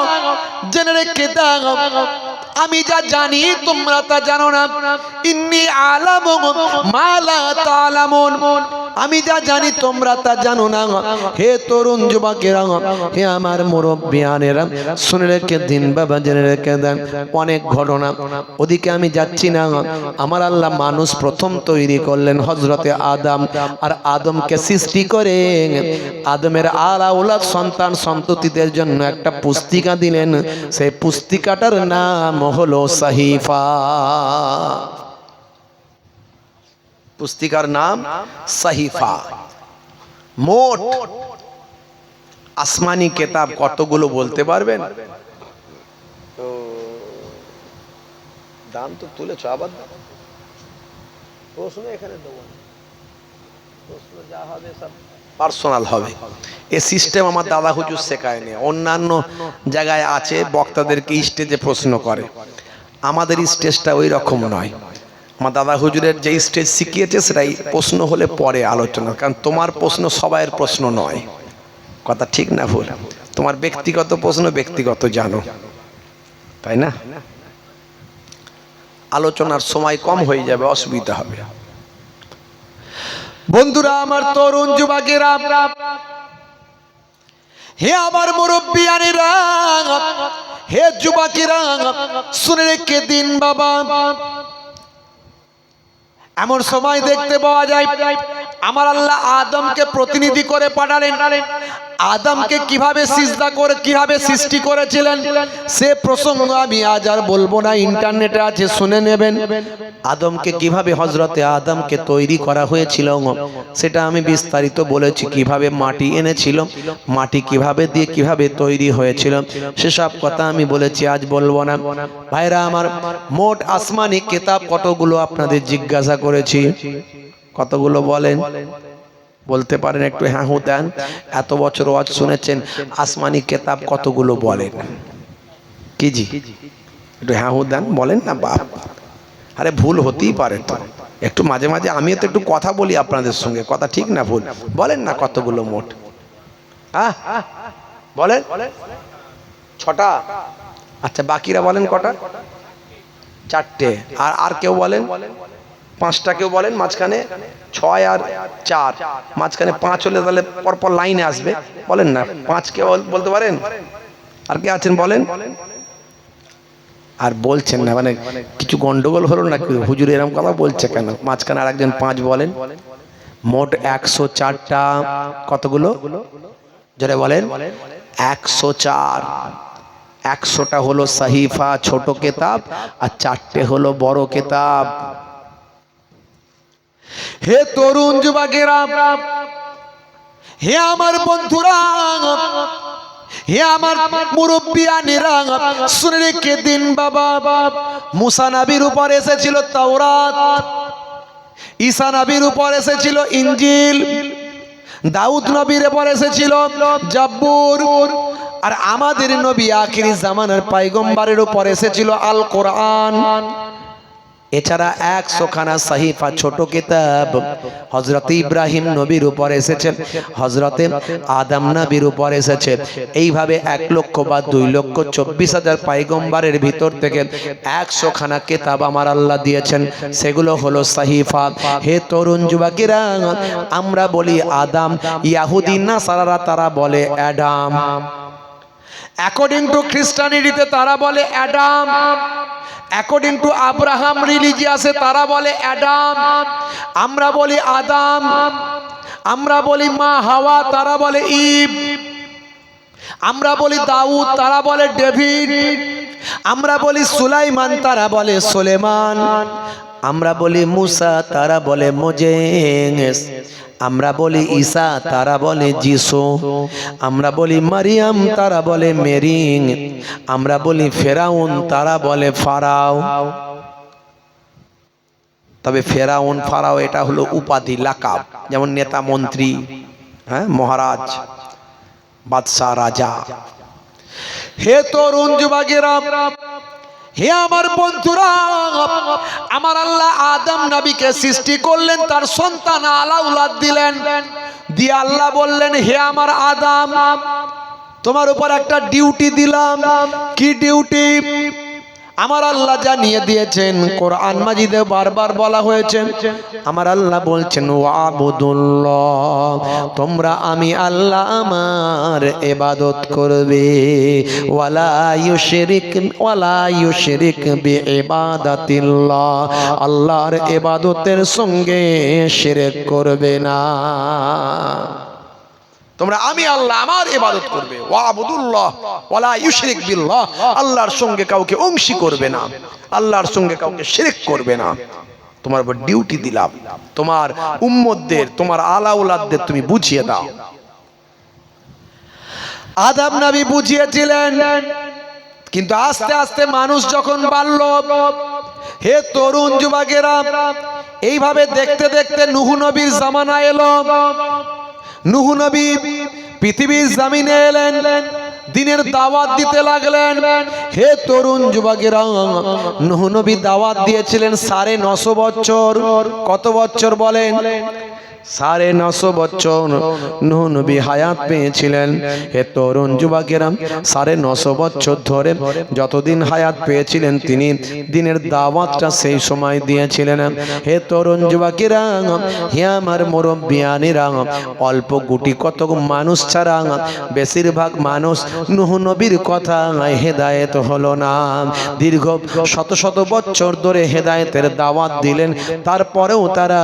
জেনে রেখে দাও, আমি যা জানি তোমরা তা জানো না। ইন্নী আলামু মা লা তা'লামুন, আমি যা জানি তোমরা তা জানো না। হে তরুণ যুবকেরা, হে আমার মুরব্বিয়ানেরা, শুনে রেখে দিন বাবা, জেনে রেখে দেন, অনেক ঘটনা, ওদিকে আমি যাচ্ছি না। আমার আল্লাহ মানুষ প্রথম তৈরি করলেন হযরতে আদম, আর আদমকে সৃষ্টি করে আদমের আওলাদ সন্তান সন্ততিদের জন্য একটা পুস্তিকা দিলেন। সেই পুস্তিকাটার নাম হলো সাহিফা। পুস্তিকার নাম সাহিফা। মোট আসমানি কিতাব কতগুলো বলতে পারবেন? তো দাম তো তুলেছ, আবার প্রশ্ন এখানে দেবো না, প্রশ্ন যা হবে সব পার্সোনাল হবে। এ সিস্টেম আমার দাদা হুজুর শেখায়নি, অন্যান্য জায়গায় আছে বক্তাদেরকে স্টেজে প্রশ্ন করে, আমাদের স্টেজটা ওই রকম নয়। আমার দাদা হুজুরের যে স্টেজ শিখিয়েছে সেটাই প্রশ্ন হলে পরে আলোচনা, কারণ তোমার প্রশ্ন সবাইয়ের প্রশ্ন নয়। কথা ঠিক না ভুল? তোমার ব্যক্তিগত প্রশ্ন ব্যক্তিগত জানো, তাই না? আলোচনার সময় কম হয়ে যাবে, অসুবিধা হবে। বন্ধুরা আমার, তরুণ যুবকেরা, হে আমার মুরব্বিয়ানেরা, হে যুবকেরা, শুনে রেখে দিন বাবা, এমন সময় দেখতে পাওয়া যায় আমার আল্লাহ আদমকে প্রতিনিধি করে পাঠালেন। আদমকে কিভাবে সিজদা করে, কিভাবে সৃষ্টি করেছিলেন সে প্রসঙ্গ আমি আজ আর বলবো না, ইন্টারনেটে আছে, শুনে নেবেন। আদমকে কিভাবে, হযরতে আদমকে তৈরি করা হয়েছিল সেটা আমি বিস্তারিত বলেছি। কিভাবে মাটি এনেছিল, মাটি কিভাবে দিয়ে কিভাবে তৈরি হয়েছিল সেসব কথা আমি বলেছি, আজ বলবো না। ভাইরা আমার, মোট আসমানি কিতাব কতগুলো আপনাদের জিজ্ঞাসা করেছি, কতগুলো বলেন? বলতে পারেন? একটু হ্যাঁ হু দেন। এত বছর ওয়াজ শুনেছেন, আসমানি কিতাব কতগুলো বলেন? কি জি, একটু হ্যাঁ হু দেন, বলেন না বাপ। আরে ভুল হতেই পারে তো, একটু মাঝে মাঝে আমিও তো একটু কথা বলি আপনাদের সঙ্গে, কথা ঠিক না ভুল? বলেন না কতগুলো মোট? বলেন। 6টা। আচ্ছা, বাকিরা বলেন কটা? 4টে। আর কেউ বলেন? 5টা। কেউ বলেন মাঝখানে 6 আর 4, মাঝখানে 5 হলে তাহলে পরপর লাইনে আসবে, বলেন না 5 কে বলতে পারেন? আর কে আছেন বলেন? আর বলছেন না, মানে কিছু গন্ডগোল হলো না? হুজুর এরকম কথা বলছে কেন? মাঝখানে আরেকজন 5 বলেন। মোট 104টা। কতগুলো জোরে বলেন? 104। 100টা হলো সাহিফা, ছোট কিতাব, আর 4টে হলো বড় কিতাব। হে তরুণ যুবকেরা, হে আমার বন্ধুরা, হে আমার মুরব্বিয়ানেরা, শুনে রেখে দিন বাবা, মুসা নবীর উপর এসেছিল তাওরাত, ঈসা নবীর উপর এসেছিল ইনজিল, দাউদ নবীর উপর এসেছিল জাবুর, আর আমাদের নবী আখিরি জামানার পয়গম্বরের উপর এসেছিল আল কোরআন। এছাড়া 100 খানা সাহিফা ছোট কিতাব হযরত ইব্রাহিম নবীর উপর এসেছে, হযরতে আদম নবীর উপর এসেছে। এইভাবে 1 লক্ষ বা 2,24,000 পয়গম্বরের ভিতর থেকে 100 খানা কিতাব আমার আল্লাহ দিয়েছেন, সেগুলো হলো সাহিফা। হে তরুণ যুবকেরা, আমরা বলি আদম, ইহুদি নাসারারা তারা বলে অ্যাডাম। অ্যাকর্ডিং টু খ্রিস্টানিটিতে তারা বলে অ্যাডাম, অ্যাকর্ডিং টু আব্রাহাম রিলিজিয়াসে তারা বলে অ্যাডাম। আমরা বলি আদম, আমরা বলি মা হাওয়া, তারা বলে ইভ। আমরা বলি দাউদ, তারা বলে ডেভিড। আমরা বলি সুলাইমান, তারা বলে সুলেমান। আমরা বলি মুসা, তারা বলে মোজেস। আমরা বলি ঈসা, তারা বলে যিশু। আমরা বলি মারিয়াম, তারা বলে মেরি। আমরা বলি ফেরাউন, তারা বলে ফারাও। তবে ফেরাউন ফারাও এটা হলো উপাধি, লাকাব, যেমন নেতা মন্ত্রী, হ্যাঁ, মহারাজ, বাদশাহ, রাজা। হে তরুণ যুবকেরা, হে আমার বন্ধুরা, আমার আল্লাহ আদম নবীকে সৃষ্টি করলেন, তার সন্তান আলাউলাদ দিলেন, দিয়ে আল্লাহ বললেন, হে আমার আদম, তোমার উপর একটা ডিউটি দিলাম। কি ডিউটি? আমার আল্লাহ জানিয়ে দিয়েছেন, কোরআন মাজিদে বারবার বলা হয়েছে। আমার আল্লাহ বলছেন, ওয়াবুদুল্লাহ, তোমরা আমি আল্লাহ আমার ইবাদত করবে। ওয়ালা ইউশরিক বিইবাদাতিল্লাহ, আল্লাহর ইবাদতের সঙ্গে শিরক করবে না। তোমরা আমি আল্লাহ আমার ইবাদত করবে, ওয়াবুদুল্লাহ ওয়ালা ইউশরিক বিল্লাহ, আল্লাহর সঙ্গে কাউকে অংশী করবে না, আল্লাহর সঙ্গে কাউকে শিরক করবে না। তোমার উপর ডিউটি দিলাম, তোমার উম্মতদের, তোমার আলাউলাদদের তুমি বুঝিয়ে দাও। আদম নবী বুঝিয়েছিলেন, কিন্তু আস্তে আস্তে মানুষ যখন বাড়ল, হে তরুণ যুবকেরা, এইভাবে দেখতে দেখতে নূহ নবীর জামানা এলো। নূহ নবী পৃথিবীর জমিনে এলেন, দিনের দাওয়াত দিতে লাগলেন। হে তরুণ যুবকেরা, নূহ নবী দাওয়াত দিয়েছিলেন 950 বছর। কত বছর বলেন? 950 বছর নূহ নবী হায়াত পেয়েছিলেন। হে তরুণ যুবকেরা, 950 বছর ধরে যতদিন হায়াত পেয়েছিলেন তিনি দিনের দাওয়াতটা সেই সময় দিয়েছিলেন। হে তরুণ যুবকেরা, হে আমার মুরব্বিয়ানেরা, অল্প গুটি কতক মানুষ ছাড়া বেশিরভাগ মানুষ নূহ নবীর কথা হেদায়েত হলো না। দীর্ঘ শত শত বছর ধরে হেদায়েতের দাওয়াত দিলেন, তারপরেও তারা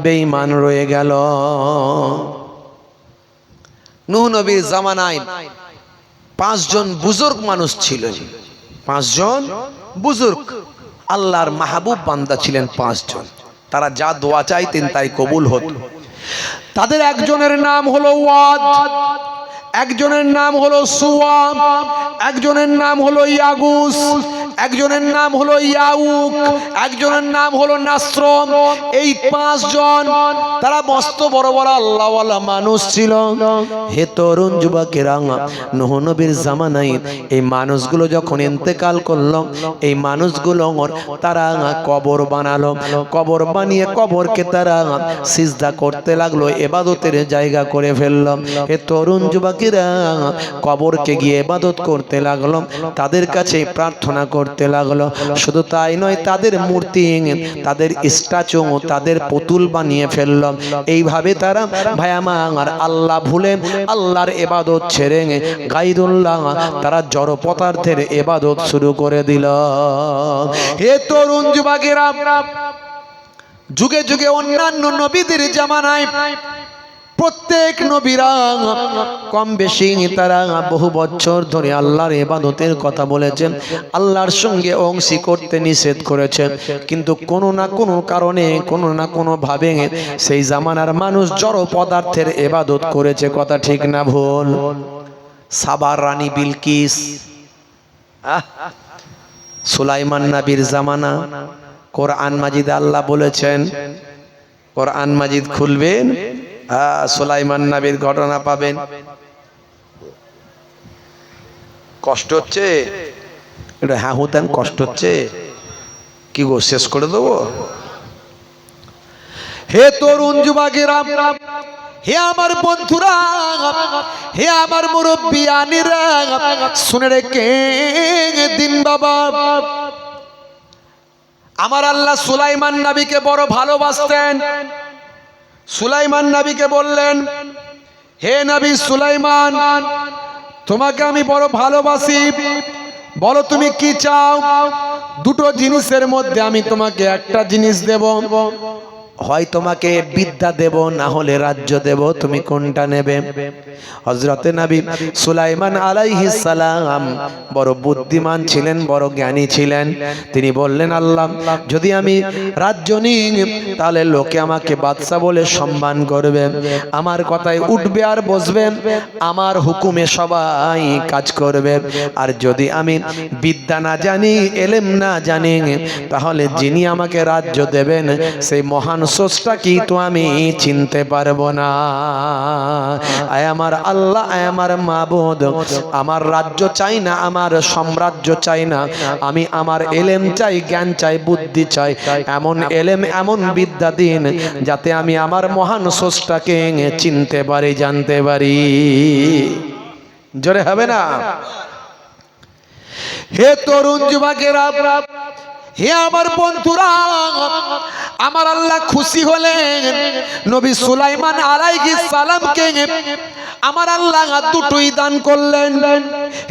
বেঈমান রয়ে গেল। নূহ নবীর জামানায় 5 জন বুজুর্গ মানুষ ছিলেন। 5 জন বুজুর্গ আল্লাহর মাহবুব বান্দা ছিলেন। 5 জন, তারা যা দোয়া চাইতেন তাই কবুল হতো। তাদের একজনের নাম হলো ওয়াদ, একজনের নাম হলো সুওয়া, একজনের নাম হলো ইয়াগুস, একজনের নাম হলো ইয়াউক, একজনের নাম হলো নাসর। এই 5 জন তারা মস্ত বড় বড় আল্লাহওয়ালা মানুষ ছিল। হে তরুণ যুবকেরা, নূহ নবীর জামানায় এই মানুষগুলো যখন ইন্তেকাল করলো, এই মানুষগুলো তারা কবর বানালো। কবর বানিয়ে কবরকে তারা সিজদা করতে লাগলো, ইবাদতের জায়গা করে ফেললো। হে তরুণ যুবকেরা, কবরকে গিয়ে ইবাদত করতে লাগলো, তাদের কাছে প্রার্থনা করতে লাগলো। শুধু তাই নয়, তাদের মূর্তি, তাদের স্ট্যাচু, তাদের পুতুল বানিয়ে ফেললো। এইভাবে তারা ভাই আমার আল্লাহ ভুলে আল্লাহর ইবাদত ছেড়ে গায়রুল্লাহ, তারা জড় পদার্থের ইবাদত শুরু করে দিল। হে তরুণ যুবকেরা, যুগে যুগে অন্যান্য নবীদের জামানায় প্রত্যেক নবীরা কম বেশি তারা বহু বছর ধরে আল্লাহর ইবাদতের কথা বলেছেন, আল্লাহর সঙ্গে অংশী করতে নিষেধ করেছেন। কিন্তু কোনো না কোনো কারণে, কোনো না কোনো ভাবে সেই জামানার মানুষ জড় পদার্থের ইবাদত করেছে। কথা ঠিক না ভুল? সাবার রানী বিলকিস, সুলাইমান নবীর জামানা, কোরআন মাজিদ আল্লাহ বলেছেন, কোরআন মাজিদ খুলবেন, সুলাইমান নবীর ঘটনা পাবেন। কষ্ট হচ্ছে? এটা হ্যাঁ হতেন কষ্ট হচ্ছে কি গো, শেষ করে দেবো? হে তরুণ যুবকেরা, হে আমার বন্ধুরা, হে আমার মুরব্বিয়ানিরা, শুনে রেখে দিন বাবা, আমার আল্লাহ সুলাইমান নবীকে বড় ভালোবাসতেন। সুলাইমান নবীকে বললেন, হে নবী সুলাইমান, তোমাকে আমি বড় ভালোবাসি, বলো তুমি কি চাও? দুটো জিনিসের মধ্যে আমি তোমাকে একটা জিনিস দেব, হয় তোমাকে বিদ্যা দেব, না হলে রাজ্য দেব, তুমি কোনটা নেবে? হযরতে নবী সুলাইমান আলাইহিস সালাম বড় বুদ্ধিমান ছিলেন, বড় জ্ঞানী ছিলেন। তিনি বললেন, আল্লাহ, যদি আমি রাজ্য নিই তাহলে লোকে আমাকে বাদশা বলে সম্মান করবে, আমার কথায় উঠবে আর বসবে, আমার হুকুমে সবাই কাজ করবে। আর যদি আমি বিদ্যা না জানি, এলেম না জানি, তাহলে যিনি আমাকে রাজ্য দেবেন সেই মহান স্রষ্টা কি তো আমি চিনতে পারবো না। আয় আমার আল্লাহ, আয় আমার মাবুদ, আমার রাজ্য চাই না, আমার সাম্রাজ্য চাই না, আমি আমার এলেম চাই, জ্ঞান চাই, বুদ্ধি চাই। এমন এলেম, এমন বিদ্যা দিন যাতে আমি আমার মহান স্রষ্টাকে চিনতে পারি, জানতে পারি। জোরে হবে না? হে তরুণ যুবকেরা, হে আমার বন্ধুরা, আমার আল্লাহ খুশি হলেন নবী সুলাইমান আলাইহিস সালামকে আমার আল্লাহ দুটোই দান করলেন।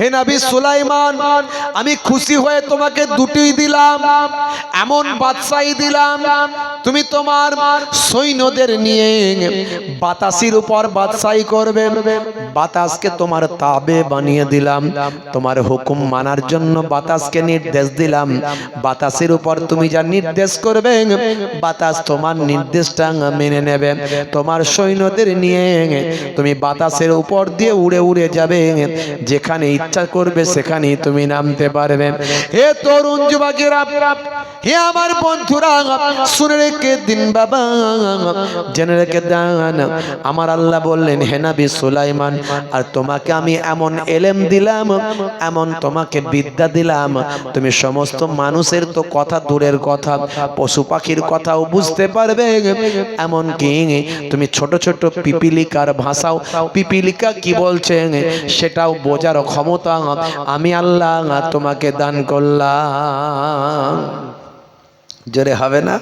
হে নবী সুলাইমান, আমি খুশি হয়ে তোমাকে দুটোই দিলাম, এমন বাদশাহী দিলাম, তুমি তোমার সৈন্যদের নিয়ে বাতাসের উপর বাদশাহী করবে, বাতাসকে তোমার তাবে বানিয়ে দিলাম, তোমার হুকুম মানার জন্য বাতাসকে নির্দেশ দিলাম, বাতাসের উপর তুমি যা নির্দেশ করবে বাতাস তোমার নির্দেশটা মেনে নেবে, তোমার সৈন্যদের নিয়ে তুমি বাতাসের উপর দিয়ে উড়ে উড়ে যাবে, যেখানে ইচ্ছা করবে সেখানেই তুমি নামতে পারবে। হে তরুণ যুবকেরা, হে আমার বন্ধুরা, শুনে রেখে দিন বাবা, জেনে রেখে দেন, আমার আল্লাহ বললেন, হে নবী সুলাইমান, আর তোমাকে আমি এমন এলেম দিলাম, এমন তোমাকে বিদ্যা দিলাম, তুমি সমস্ত মানুষের তো কথা দূরের কথা, পশু পাখির কথাও বুঝতে পারবে, এমনকি তুমি ছোট ছোট পিপিলিকার ভাষাও, পিপিলিকা কি বলছে সেটাও বোঝার ক্ষমতা আমি আল্লাহ তোমাকে দান করলাম। জোরে হবে না?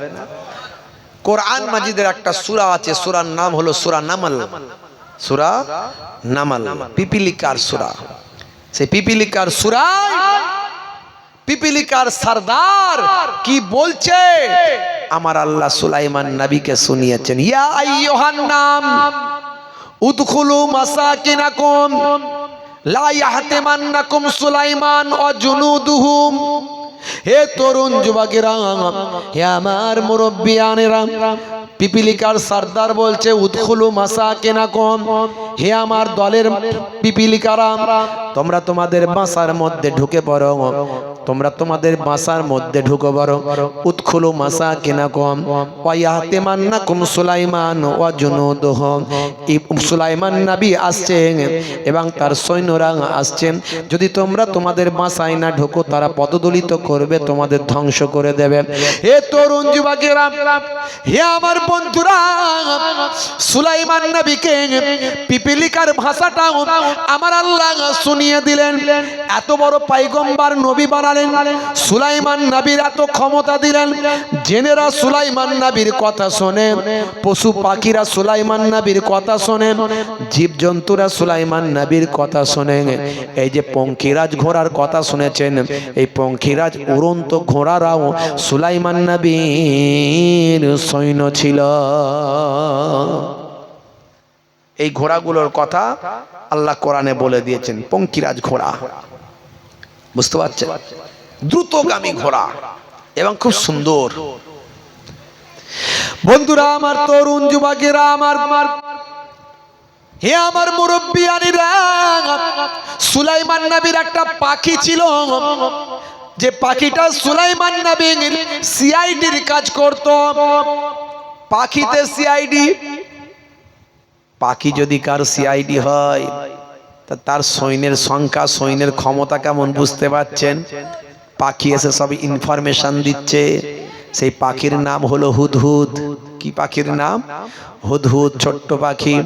কোরআন মাজিদের একটা সূরা আছে, সূরার নাম হলো সূরা নামল। সূরা নামল পিপিলিকার সূরা। সেই পিপিলিকার সূরায় পিপিলিকার সরদার কি বলছে আমার আল্লাহ সুলাইমান নবীকে শুনিয়েছেন। ইয়া আইয়ুহান নাম উদখুলু মাসাকিনাকুম লা ইয়াহতিমান্নাকুম সুলাইমান ওয়া জুনুদুহুম। হে তরুণ যুবকেরা, হে আমার মুরব্বিয়ানেরা, পিপিলিকার সরদার বলছে, উদখুলু মাসাকিনাকুম, হে আমার দলের পিপিলিকারা, তোমরা তোমাদের বাসার মধ্যে ঢুকে পড়ো, তোমরা তোমাদের বাসার মধ্যে ঢুকে পড়ো। উদখুলু মাসাকিনাকুম ওয়া ইয়াহতিমান্নাকুম সুলাইমান ওয়া জুনুদুহু। সুলাইমান নবী আসছেন এবং তার সৈন্যরা আসছেন, যদি তোমরা তোমাদের বাসায় না ঢোকো তারা পদদলিত করবে, তোমাদের ধ্বংস করে দেবে। হে তরুণ যুবকেরা, হে আমার বন্ধুরা, সুলাইমান নবীকে পিপিলিকার ভাষাটা আমার আল্লাহ শুনিয়ে দিলেন। এত বড় পয়গম্বর নবী বানালেন, সুলাইমান নবীর এত ক্ষমতা দিলেন, জেনেরা সুলাইমান নবীর কথা শোনে, পশু পাখিরা সুলাইমান নবীর কথা শোনে, জীবজন্তুরা সুলাইমান নবীর কথা শোনে। এই যে পঙ্খিরাজ ঘোড়ার কথা শুনেছেন, এই পঙ্খিরাজ উড়ন্ত ঘোড়ারাও সুলাইমান নবীর সৈন্য ছিল। এই ঘোড়াগুলোর কথা আল্লাহ কোরআনে বলে দিয়েছেন, পঙ্খিরাজ ঘোড়া, বুঝতে পারছেন? দ্রুতগামী ঘোড়া এবং খুব সুন্দর। বন্ধুরা আমার, তরুণ যুবকেরা আমার, হে আমার মুরব্বিয়ানিরা, সুলাইমান নবীর একটা পাখি ছিল, যে পাখিটা সুলাইমান নবীর সিআইডির কাজ করত। পাখিতে সিআইডি, পাখি যদি কার সিআইডি হয় তার সৈন্যের সংখ্যা, সৈন্যের ক্ষমতা কেমন বুঝতে পারছেন। পাখি এসে সব ইনফরমেশন দিচ্ছে। সেই পাখির নাম হলো হুদহুদ। কি পাখির নাম? হুদহুদ, ছোট্ট পাখি।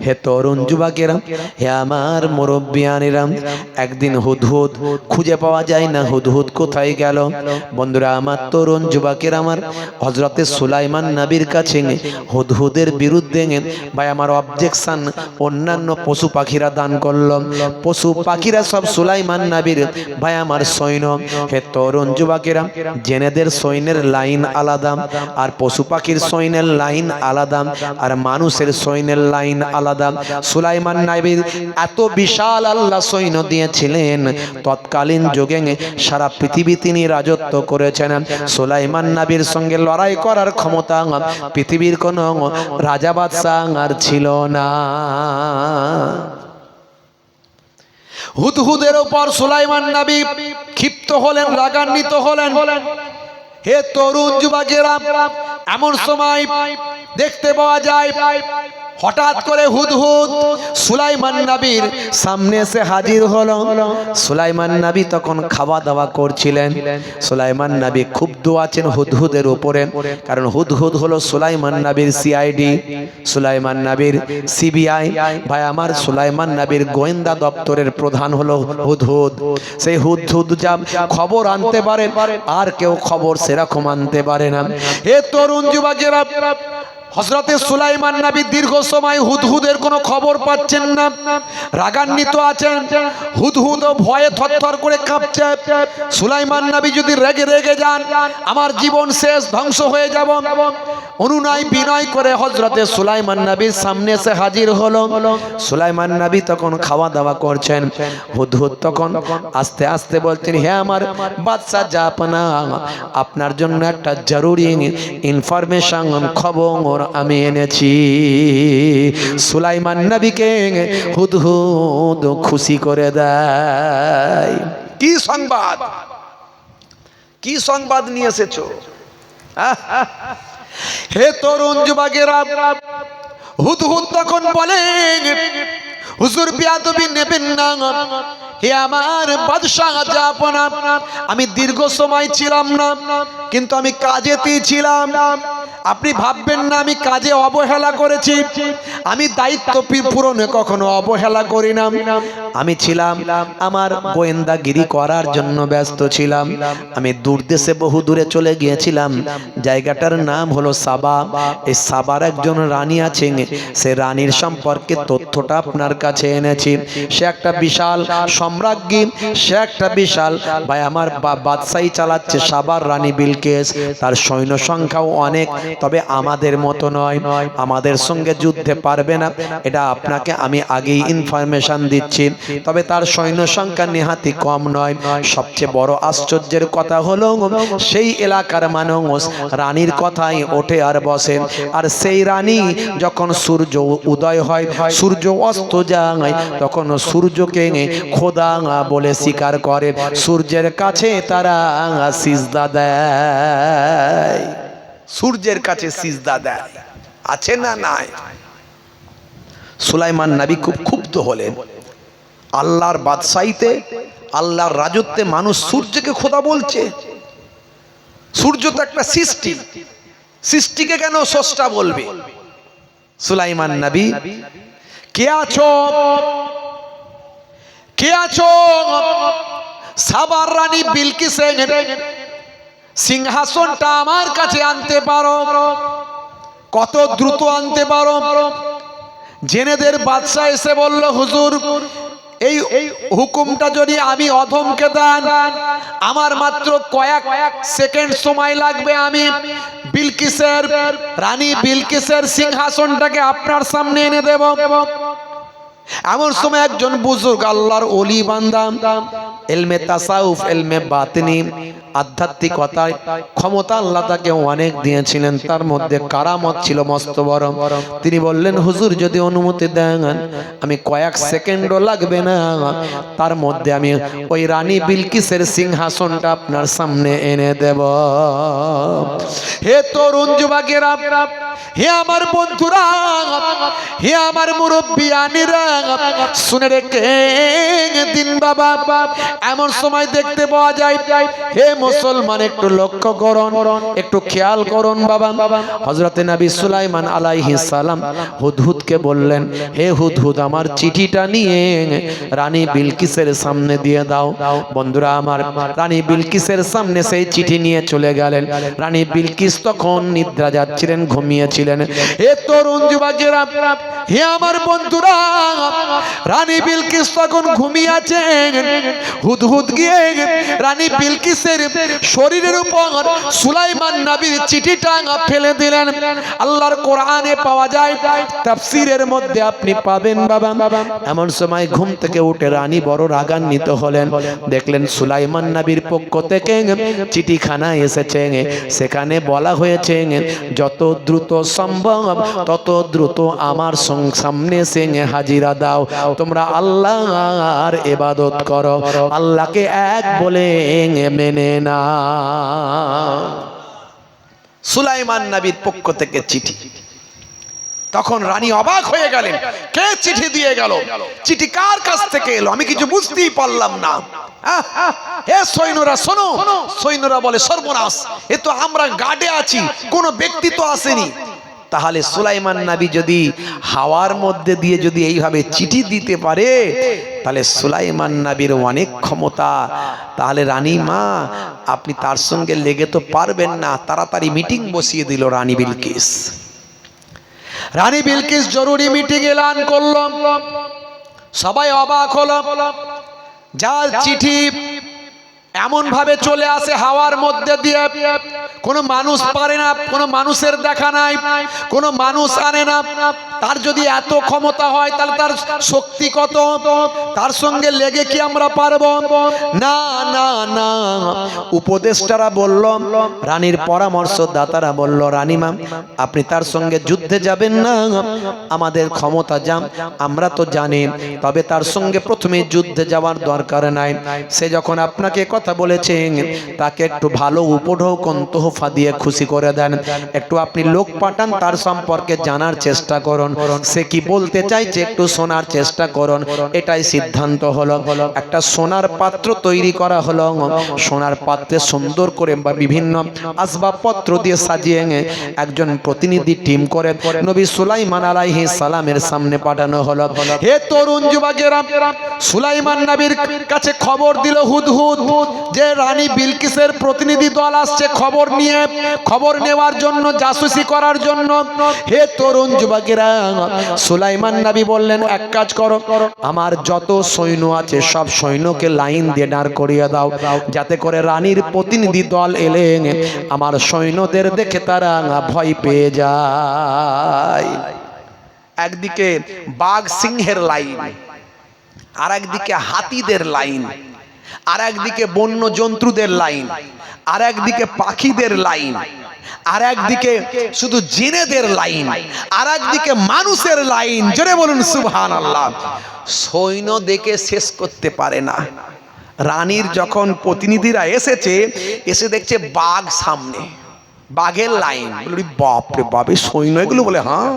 হে তরুণ যুবকেরা, হে আমার মুরব্বিয়ানেরা, একদিন হুদহুদ খুঁজে পাওয়া যায় না। হুদহুদ কোথায় গেল? বন্ধুরা আমার, তরুণ যুবকেরা আমার, হযরতে সুলাইমান নবীর কাছে হুদহুদের বিরুদ্ধে ভাই আমার অবজেকশন অন্যান্য পশু পাখিরা দান করল। পশু পাখিরা সব সুলাইমান নবীর ভাই আমার সৈন্য। হে তরুণ যুবকেরা, জেনেদের সৈন্যের লাইন আলাদা, আর পশু পাখির সৈন্যের লাইন আলাদা, আর মানুষের সৈন্যের লাইন আলাদা। সুলাইমান নবীর এত বিশাল আল্লাহ সৈন্য দিয়েছিলেন, তৎকালীন যুগে সারা পৃথিবী তিনি রাজত্ব করেছেন। সুলাইমান নবীর সঙ্গে লড়াই করার ক্ষমতা পৃথিবীর কোনো রাজা বাদশাহ আর ছিল না। হুদহুদের উপর সুলাইমান নবী ক্ষিপ্ত হলেন, রাগান্বিত হলেন। হে তরুণ যুবকেরা, এমন সময় দেখতে পাওয়া যায় হঠাৎ করে হুদহুদ সুলাইমান নবীর সামনে এসে হাজির হলো। সুলাইমান নবী তখন খাওয়া দাওয়া করছিলেন। সুলাইমান নবী ক্ষুব্ধ আছেন হুদহুদের উপরে, কারণ হুদহুদ হলো সুলাইমান নবীর সিআইডি, সুলাইমান নবীর সিবিআই। ভাই আমার, সুলাইমান নবীর গোয়েন্দা দপ্তরের প্রধান হলো হুদহুদ। সেই হুদহুদ যা খবর আনতে পারে, আর কেউ খবর সেরকম আনতে পারে না। হে তরুণ যুবকেরা, হযরতে সুলাইমান নবী দীর্ঘ সময় হুদহুদের কোনো খবর পাচ্ছেন না, রাগান্বিত আছেন। হুদহুদ ভয়ে থরথর করে কাঁপছে। সুলাইমান নবী যদি রেগে রেগে যান, আমার জীবন শেষ, ধ্বংস হয়ে যাব। অনুনয় বিনয় করে হযরতে সুলাইমান নবীর সামনে এসে হাজির হলো। সুলাইমান নবী তখন খাওয়া দাওয়া করছেন। হুদহুদ তখন আস্তে আস্তে বলছেন, হে আমার বাদশা জাহাপনা, আপনার জন্য একটা জরুরি ইনফরমেশন, খবর আমি এনেছি। সুলাইমান নবীকে হুদহুদ খুশি করে দেয়। কি সংবাদ? কি সংবাদ নিয়ে এসেছো? হে তরুণ যুবকেরা, হুদহুদ তখন বলেন, হুজুর বেয়াদবি নেবেন না। হে আমার বাদশাহ জাহাপনা, আমি দীর্ঘ সময় ছিলাম না, কিন্তু আমি কাজেতেই ছিলাম। আপনি ভাববেন না আমি কাজে অবহেলা করেছি। আমি দায়িত্ব পূরণে কখনো অবহেলা করি না। আমি ছিলাম আমার গোয়েন্দাগিরি করার জন্য ব্যস্ত ছিলাম। আমি দূর দেশে বহু দূরে চলে গিয়েছিলাম। জায়গাটার নাম হলো সাবা। এই সাবার একজন রানী আছেন, সে রানীর সম্পর্কে তথ্যটা আপনার কাছে এনেছি। সে একটা বিশাল সম্রাজ্ঞী, সে একটা বিশাল ভাই আমার বাদশাহী চালাচ্ছে। সাবার রানী বিলকিস, তার সৈন্য সংখ্যাও অনেক, তবে আমাদের মতো নয়, আমাদের সঙ্গে যুদ্ধে পারবে না, এটা আপনাকে আমি আগেই ইনফরমেশন দিচ্ছি। তবে তার সৈন্য সংখ্যা নেহাতি কম নয়। সবচেয়ে বড় আশ্চর্যের কথা হলো, সেই এলাকার মানুষ রানীর কথাই ওঠে আর বসে। আর সেই রানী যখন সূর্য উদয় হয়, সূর্য অস্ত যায়, তখন সূর্যকে খোদা বলে স্বীকার করে। সূর্যের কাছে তারা সিজদা দেয়, সূর্যের কাছে সিজদা দেয়। আছে না নাই? সুলাইমান নবী খুব ক্ষুব্ধ হলেন। আল্লাহর বাদশাহীতে, আল্লাহর রাজত্বে মানুষ সূর্যকে খোদা বলছে। সূর্য তো একটা সৃষ্টি, সৃষ্টিকে কেন স্রষ্টা বলবে? সুলাইমান নবী, কে আছো? কে আছো? সাবার রানী বিলকিসের সিংহাসনটা আমার কাছে আনতে পারো? কত দ্রুত আনতে পারো? জেনেদের বাদশা এসে বলল, হুজুর এই হুকুমটা যদি আমি অধমকে দেন, আমার মাত্র কয়েক সেকেন্ড সময় লাগবে। আমি বিলকিসের রানী বিলকিসের সিংহাসনটাকে আপনার সামনে এনে দেব। এমন সময় একজন বুজুর্গ আল্লাহর ওলি বান্দা, ইলমে তাসাউফ, ইলমে বাতিনি, আধ্যাত্মিকতায় ক্ষমতা আল্লাহ তাকে অনেক দিয়েছিলেন, তার মধ্যে কারামত ছিল মস্ত বড়। তিনি বললেন, হুজুর যদি অনুমতি দেন, আমি কয়েক সেকেন্ডও লাগবে না, তার মধ্যে আমি ওই রানী বিলকিসের সিংহাসনটা আপনার সামনে এনে দেব। হে তরুণ যুবকেরা, হে আমার বন্ধুরা, হে আমার মুরব্বিয়ানিরা, শুনে রেখে দিন বাবা, এমন সময় দেখতে পাওয়া যায়, হে মুসলমান একটু লক্ষ্য করুন, একটু খেয়াল করুন বাবা। হযরতে নবী সুলাইমান আলাইহিস সালাম হুদহুদকে বললেন, হে হুদহুদ, আমার চিঠিটা নিয়ে রানী বিলকিসের সামনে দিয়ে দাও। বন্ধুরা আমার, রানী বিলকিসের সামনে সেই চিঠি নিয়ে চলে গেলেন। রানী বিলকিস তখন নিদ্রা যাচ্ছিলেন, ঘুমিয়েছিলেন। হে তরুণ যুবকেরা, হে আমার বন্ধুরা, রানী বিলকিস তখন ঘুমিয়ে আছেন। হুদহুদ গিয়ে রানী বিলকিসের শরীরের উপর সুলাইমান নবীর চিঠিটা ফেলে দিলেন। আল্লাহর কোরআনে পাওয়া যায়, তাফসীরের মধ্যে আপনি পাবেন বাবা। এমন সময় ঘুম থেকে উঠে রানী বড় রাগান্বিত হলেন। দেখলেন সুলাইমান নবীর পক্ষ থেকে চিঠিখানা এসেছে। সেখানে বলা হয়েছে, যত দ্রুত সম্ভব তত দ্রুত আমার সামনে এসে হাজিরা দাও। তোমরা আল্লাহর ইবাদত করো, আল্লাহকে এক বলে মেনে না। সুলাইমান নবীর পক্ষ থেকে চিঠি। তখন রানী অবাক হয়ে গেলেন, কে চিঠি দিয়ে গেল? চিঠি কার কাছ থেকে এলো? আমি কিছু বুঝতেই পারলাম না। হে সৈন্যরা শোনো। সৈন্যরা বলে, সর্বনাশ, এ তো আমরা গার্ডে আছি, কোনো ব্যক্তি তো আসেনি। তাহলে সুলাইমান নবী যদি হাওয়ার মধ্যে দিয়ে যদি এইভাবে চিঠি দিতে পারে, তাহলে সুলাইমান নবীর অনেক ক্ষমতা। তাহলে রানী মা, আপনি তার সঙ্গে লেগে তো পারবেন না। তাড়াতাড়ি মিটিং বসিয়ে দিল রানী বিলকিস। রানী বিলকিস জরুরি মিটিং এলান করল। সবাই অবাক হলো। যার চিঠি এমন ভাবে চলে আসে হাওয়ার মধ্যে দিয়ে, কোনো মানুষ পারে না, কোনো মানুষের দেখা নাই, কোনো মানুষ আনে না। তার যদি এত ক্ষমতা হয়, তাহলে তার শক্তি কত? তার সঙ্গে লেগে কি আমরা পারবো? না না না। উপদেষ্টারা বলল, রানীর পরামর্শদাতারা বলল, রানীমা, আপনি তার সঙ্গে যুদ্ধে যাবেন না, আমাদের ক্ষমতা যান আমরা তো জানি, তবে তার সঙ্গে প্রথমে যুদ্ধে যাওয়ার দরকার নাই। সে যখন আপনাকে কথা বলেছেন, তাকে একটু ভালো উপঢৌকন তোহফা দিয়ে খুশি করে দেন। একটু আপনি লোক পাঠান, তার সম্পর্কে জানার চেষ্টা করুন, সে কি বলতে চাইছে একটু শোনার চেষ্টা করুন। এটাই সিদ্ধান্ত হলো। একটা সোনার পাত্র তৈরি করা হলো। সোনার পাত্রে সুন্দর করে বা বিভিন্ন আসবাবপত্র দিয়ে সাজিয়ে একজন প্রতিনিধি টিম করে নবী সুলাইমান আলাইহিস সালামের সামনে পাঠানো হলো। হে তরুণ যুবকেরা, সুলাইমান নবীর কাছে খবর দিল হুদহুদ যে রানী বিলকিসের প্রতিনিধি দল আসছে খবর নিয়ে, খবর নেওয়ার জন্য, জাসুসি করার জন্য। হে তরুণ যুবকেরা, সুলাইমান নবী বললেন, এক কাজ করো, আমার যত সৈন্য আছে সব সৈন্যকে লাইন দিয়ে দাঁড় করিয়ে দাও, যাতে করে রানীর প্রতিনিধি দল এলে আমার সৈন্যদের দেখে তারা ভয় পেয়ে যায়। একদিকে বাঘ সিংহের লাইন, আর একদিকে হাতিদের লাইন, আর একদিকে বন্য জন্তুদের লাইন, আর একদিকে পাখিদের লাইন, আর একদিকে শুধু জিনেদের লাইন, আর একদিকে মানুষের লাইন। জোরে বলুন সুবহানাল্লাহ। সৈন্য দেখে শেষ করতে পারে না। রানীর যখন প্রতিনিধিরা এসেছে, এসে দেখছে বাঘ সামনে, বাঘের লাইন। বলি বাপরে বাপ, সৈন্য এগুলো? বলে হ্যাঁ।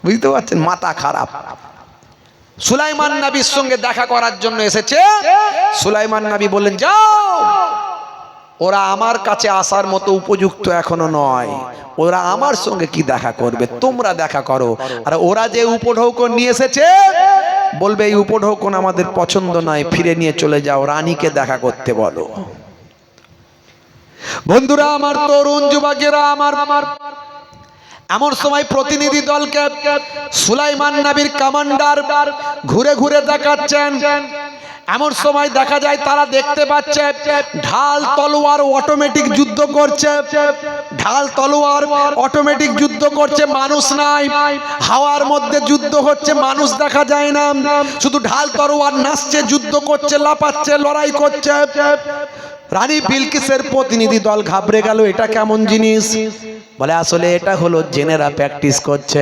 বুঝতে পারছেন, মাথা খারাপ। সুলাইমান নবীর সঙ্গে দেখা করার জন্য এসেছে। সুলাইমান নবী বললেন, যাও, ওরা আমার কাছে আসার মতো উপযুক্ত এখনো নয়, ওরা আমার সঙ্গে কি দেখা করবে, তোমরা দেখা করো। আর ওরা যে উপঢৌকন নিয়ে এসেছে, বলবে এই উপঢৌকন আমাদের পছন্দ নয়, ফিরে নিয়ে চলে যাও, রানীকে দেখা করতে বলো। বন্ধুরা আমার, তরুণ যুবকেরা আমার, এমন সময় প্রতিনিধি দলকে সুলাইমান নবীর কমান্ডার ঘুরে ঘুরে দেখাচ্ছেন। এমন সময় দেখা যায় তারা দেখতে পাচ্ছে ঢাল তলোয়ার অটোমেটিক যুদ্ধ করছে, ঢাল তলোয়ার অটোমেটিক যুদ্ধ করছে, মানুষ নাই। হাওয়ার মধ্যে যুদ্ধ হচ্ছে, মানুষ দেখা যায় না, শুধু ঢাল তলোয়ার নাচছে, যুদ্ধ করছে, লাপাচ্ছে, লড়াই করছে। রানী বিলকিসের প্রতিনিধি দল ঘাবড়ে গেল, এটা কেমন জিনিস? বলে আসলে এটা হলো জেনেরা প্র্যাকটিস করছে।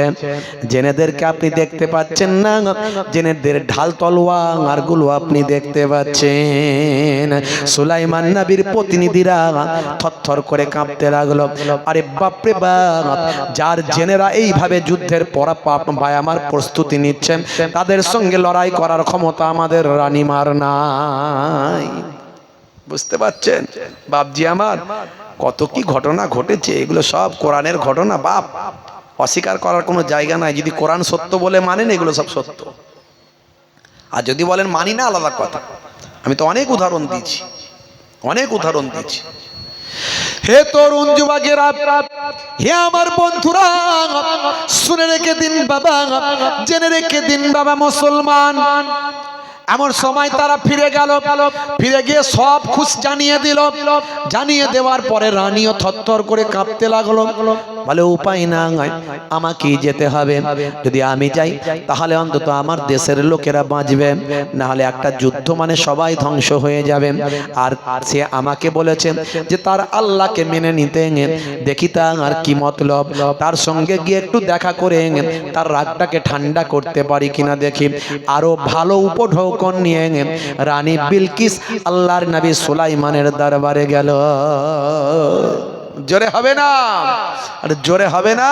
জেনেদেরকে আপনি দেখতে পাচ্ছেন না, জেনেদের ঢাল তলোয়ার গুলো আপনি দেখতে পাচ্ছেন। সুলাইমান নবীর প্রতিনিধিরা থরথর করে কাঁপতে লাগলো। আরে বাপরে বাপ, যার জেনেরা এইভাবে যুদ্ধের আমার প্রস্তুতি নিচ্ছেন, তাদের সঙ্গে লড়াই করার ক্ষমতা আমাদের রানীমার নাই। বুঝতে পারছেন বাপজি আমার? কত কি ঘটনা ঘটেছে, এগুলো সব কোরআনের ঘটনা বাপ, অস্বীকার করার কোনো জায়গা নাই। যদি কোরআন সত্য বলে মানেন, এগুলো সব সত্য। আর যদি বলেন মানি না, আলাদা কথা। আমি তো অনেক উদাহরণ দিয়েছি, অনেক উদাহরণ দিয়েছি। হে তরুণ যুবকেরা, হে আমার বন্ধুরা, শুনে রেখে দিন বাবা, জেনে রেখে দিন বাবা মুসলমান। এমন সময় তারা ফিরে গেল, ফিরে গিয়ে সব খুশ জানিয়ে দিল। জানিয়ে দেওয়ার পরে রানীও থরথর করে কাঁপতে লাগলো। বলে উপায় না, আমাকেই যেতে হবে। যদি আমি যাই তাহলে অন্তত আমার দেশের লোকেরা বাঁচবে, না হলে একটা যুদ্ধ মানে সবাই ধ্বংস হয়ে যাবে। আর সে আমাকে বলেছে যে তার আল্লাহকে মেনে নিতে, দেখি তার কি মতলব। তার সঙ্গে গিয়ে একটু দেখা করে তার রাগটাকে ঠান্ডা করতে পারি কিনা দেখি। আরো ভালো উপঢৌকন নিয়ে রানী বিলকিস আল্লাহর নবী সুলাইমানের দরবারে গেল। জোরে হবে না? আরে জোরে হবে না?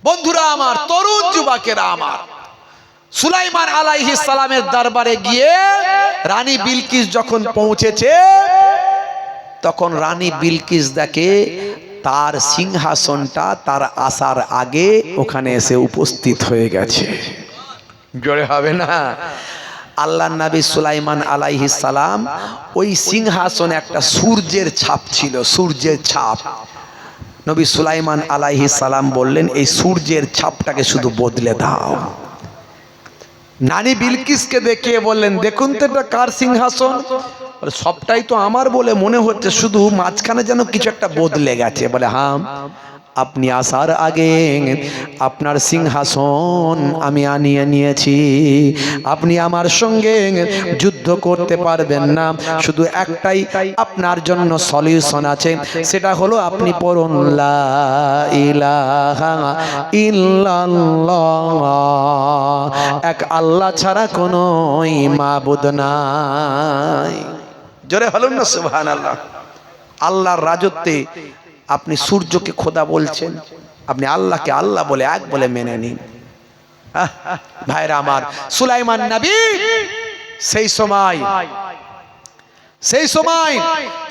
বন্ধুরা আমার, তরুণ যুবকেরা আমার, সুলাইমান আলাইহিস সালামের দরবারে গিয়ে রানী বিলকিস যখন পৌঁছেছে, তখন রানী বিলকিস দেখে তার সিংহাসনটা তার আসার আগে ওখানে এসে উপস্থিত হয়ে গেছে। জোরে হবে না? আল্লাহর নবী সুলাইমান আলাইহিস সালাম, ওই সিংহাসনে একটা সূর্যের ছাপ ছিল, সূর্যের ছাপ। নবী সুলাইমান আলাইহিস সালাম বললেন, এই সূর্যের ছাপটাকে শুধু বদলে দাও। রানী বিলকিসকে দেখিয়ে বললেন, দেখুন তো এটা কার সিংহাসন? সবটাই তো আমার বলে মনে হচ্ছে, শুধু মাঝখানে যেন কিছু একটা বদলে গেছে। বলে হ্যাঁ, আপনি আসার আগে আপনার সিংহাসন আমি আনিয়ে নিয়েছি। আপনি আমার সঙ্গে যুদ্ধ করতে পারবেন না, শুধু একটাই আপনার জন্য সলিউশন আছে, সেটা হলো আপনি পড়ুন লা ইলাহা ইল্লাল্লাহ, এক আল্লাহ ছাড়া কোনো মাবুদ নাই। জোরে বলুন না সুবহানাল্লাহ। আল্লাহর রাজত্বে আপনি সূর্যকে খোদা বলছেন, আপনি আল্লাহকে আল্লাহ বলে এক বলে মেনে নিন। ভাইরা আমার, সুলাইমান নবী সেই সময়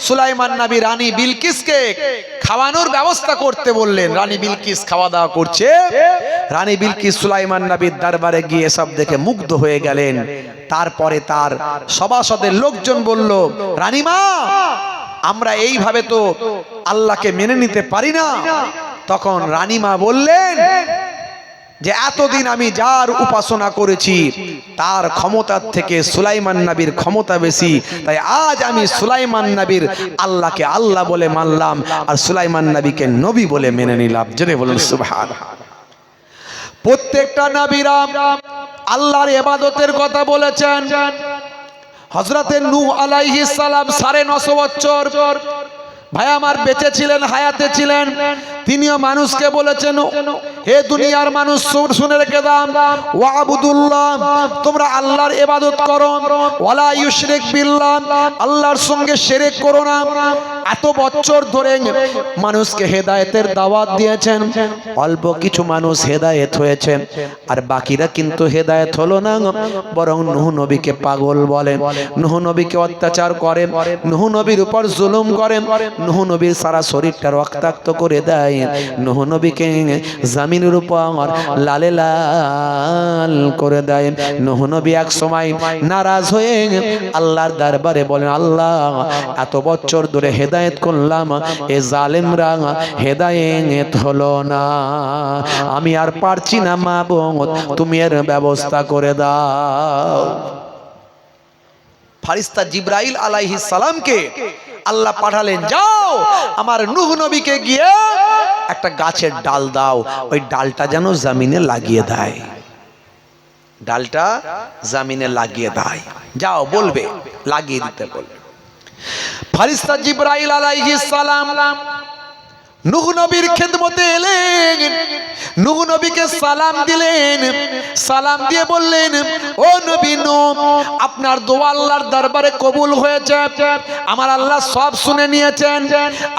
সুলাইমান নবী রানী বিলকিসকে খাওয়ানোর ব্যবস্থা করতে বললেন। রানী বিলকিস খাওয়া দাওয়া করছে। রানী বিলকিস সুলাইমান নবীর দরবারে গিয়ে সব দেখে মুগ্ধ হয়ে গেলেন। তারপরে তার সভাসদের লোকজন বলল, রানীমা, আমরা এইভাবে তো আল্লাহকে মেনে নিতে পারি না। তখন রানীমা বললেন যে এতদিন আমি যার উপাসনা করেছি তার ক্ষমতার থেকে সুলাইমান নবীর ক্ষমতা বেশি, তাই আজ আমি সুলাইমান নবীর আল্লাহকে আল্লাহ বলে মানলাম, আর সুলাইমান নবীকে নবী বলে মেনে নিলাম। জোরে বলুন সুবহানাল্লাহ। প্রত্যেকটা নবীরা আল্লাহর ইবাদতের কথা বলেছেন। হযরতে নূহ আলাইহিস সালাম 950 বছর ভাই আমার বেঁচে ছিলেন, হায়াতে ছিলেন। তিনিও মানুষকে বলেছেন, হে দুনিয়ার মানুষ শুনে রেখে দাও, ওয়াবুদুল্লাহ, তোমরা আল্লাহর ইবাদত করো, ওয়ালা ইউশরিক বিল্লাহ, আল্লাহর সঙ্গে শিরক করো না। এত বছর ধরে মানুষকে হেদায়েতের দাওয়াত দিয়েছেন। অল্প কিছু মানুষ হেদায়েত হয়েছে, আর বাকিরা কিন্তু হেদায়েত হলো না, বরং নূহ নবীকে পাগল বলেন, নূহ নবীকে অত্যাচার করেন, নূহ নবীর উপর জুলুম করেন, নূহ নবীর সারা শরীরটা রক্তাক্ত করে দেয়, নূহ নবীকে জমিনের উপর লালে লাল করে দেয়। নূহ নবী এক সময় নারাজ হয়ে আল্লাহর দরবারে বলেন, আল্লাহ, এত বছর ধরে হেদায়েত করলাম, এ জালেমরা হেদায়েত হলো না, আমি আর পারছি না মাবুদ, তুমি এর ব্যবস্থা করে দাও। ফারিস্তা জিবরাইল আলাইহিস সালামকে আল্লাহ পাঠালেন, যাও আমার নূহ নবীকে গিয়ে একটা গাছের ডাল দাও, ওই ডালটা যেন জমিনে লাগিয়ে দেয়, ডালটা জমিনে লাগিয়ে দেয়, যাও বলবে লাগিয়ে দিতে বলবে। ফারিস্তা জিবরাইল আলাইহিস সালাম নূহ নবীর খেদমতে এলেন, নূহ নবীকে সালাম দিলেন, সালাম দিয়ে বললেন, ও নবী নূহ, আপনার দোয়া আল্লাহর দরবারে কবুল হয়েছে, আমার আল্লাহ সব শুনে নিয়েছেন,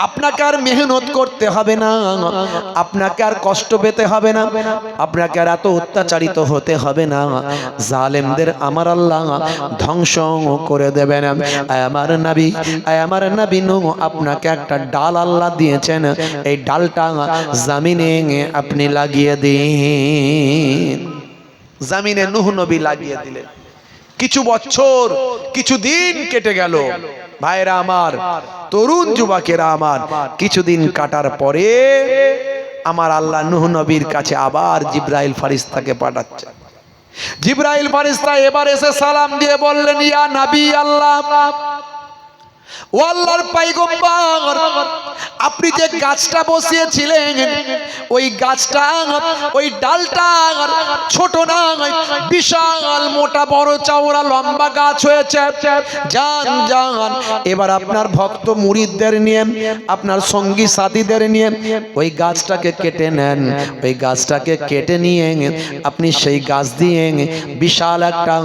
আপনাকে আর মেহনত করতে হবে না, আপনাকে আর কষ্ট পেতে হবে না, আপনাকে আর এত অত্যাচারিত হতে হবে না, জালেমদের আমার আল্লাহ ধ্বংস করে দেবেন। আমার নবী, আমার নবী নূহ, আপনাকে একটা ডাল আল্লাহ দিয়েছেন, এই ডালটা জমিনে আপনি লাগিয়ে দিন। জমিনে নূহ নবী লাগিয়ে দিলেন। কিছু বছর, কিছু দিন কেটে গেল। ভাইরা আমার, তরুণ যুবকেরা আমার, কিছুদিন কাটার পরে আমার আল্লাহ নূহ নবীর কাছে আবার জিবরাইল ফারিস্তাকে পাঠাচ্ছে। জিবরাইল ফারিস্তা এবার এসে সালাম দিয়ে বললেন, ইয়া নবী আল্লাহ, ও আল্লাহর পয়গম্বর, আপনি যে গাছটা বসিয়েছিলেন, ওই গাছটা, ওই ডালটা ছোট না, বিশাল মোটা বড় চওড়া লম্বা গাছ হয়েছে। যান যান, এবার আপনার ভক্ত মুরিদদের নিয়ে, আপনার সঙ্গী সাথীদের নিয়ে ওই গাছটাকে কেটে নেন। ওই গাছটাকে কেটে নিয়ে আপনি সেই গাছ দিয়ে বিশাল একটা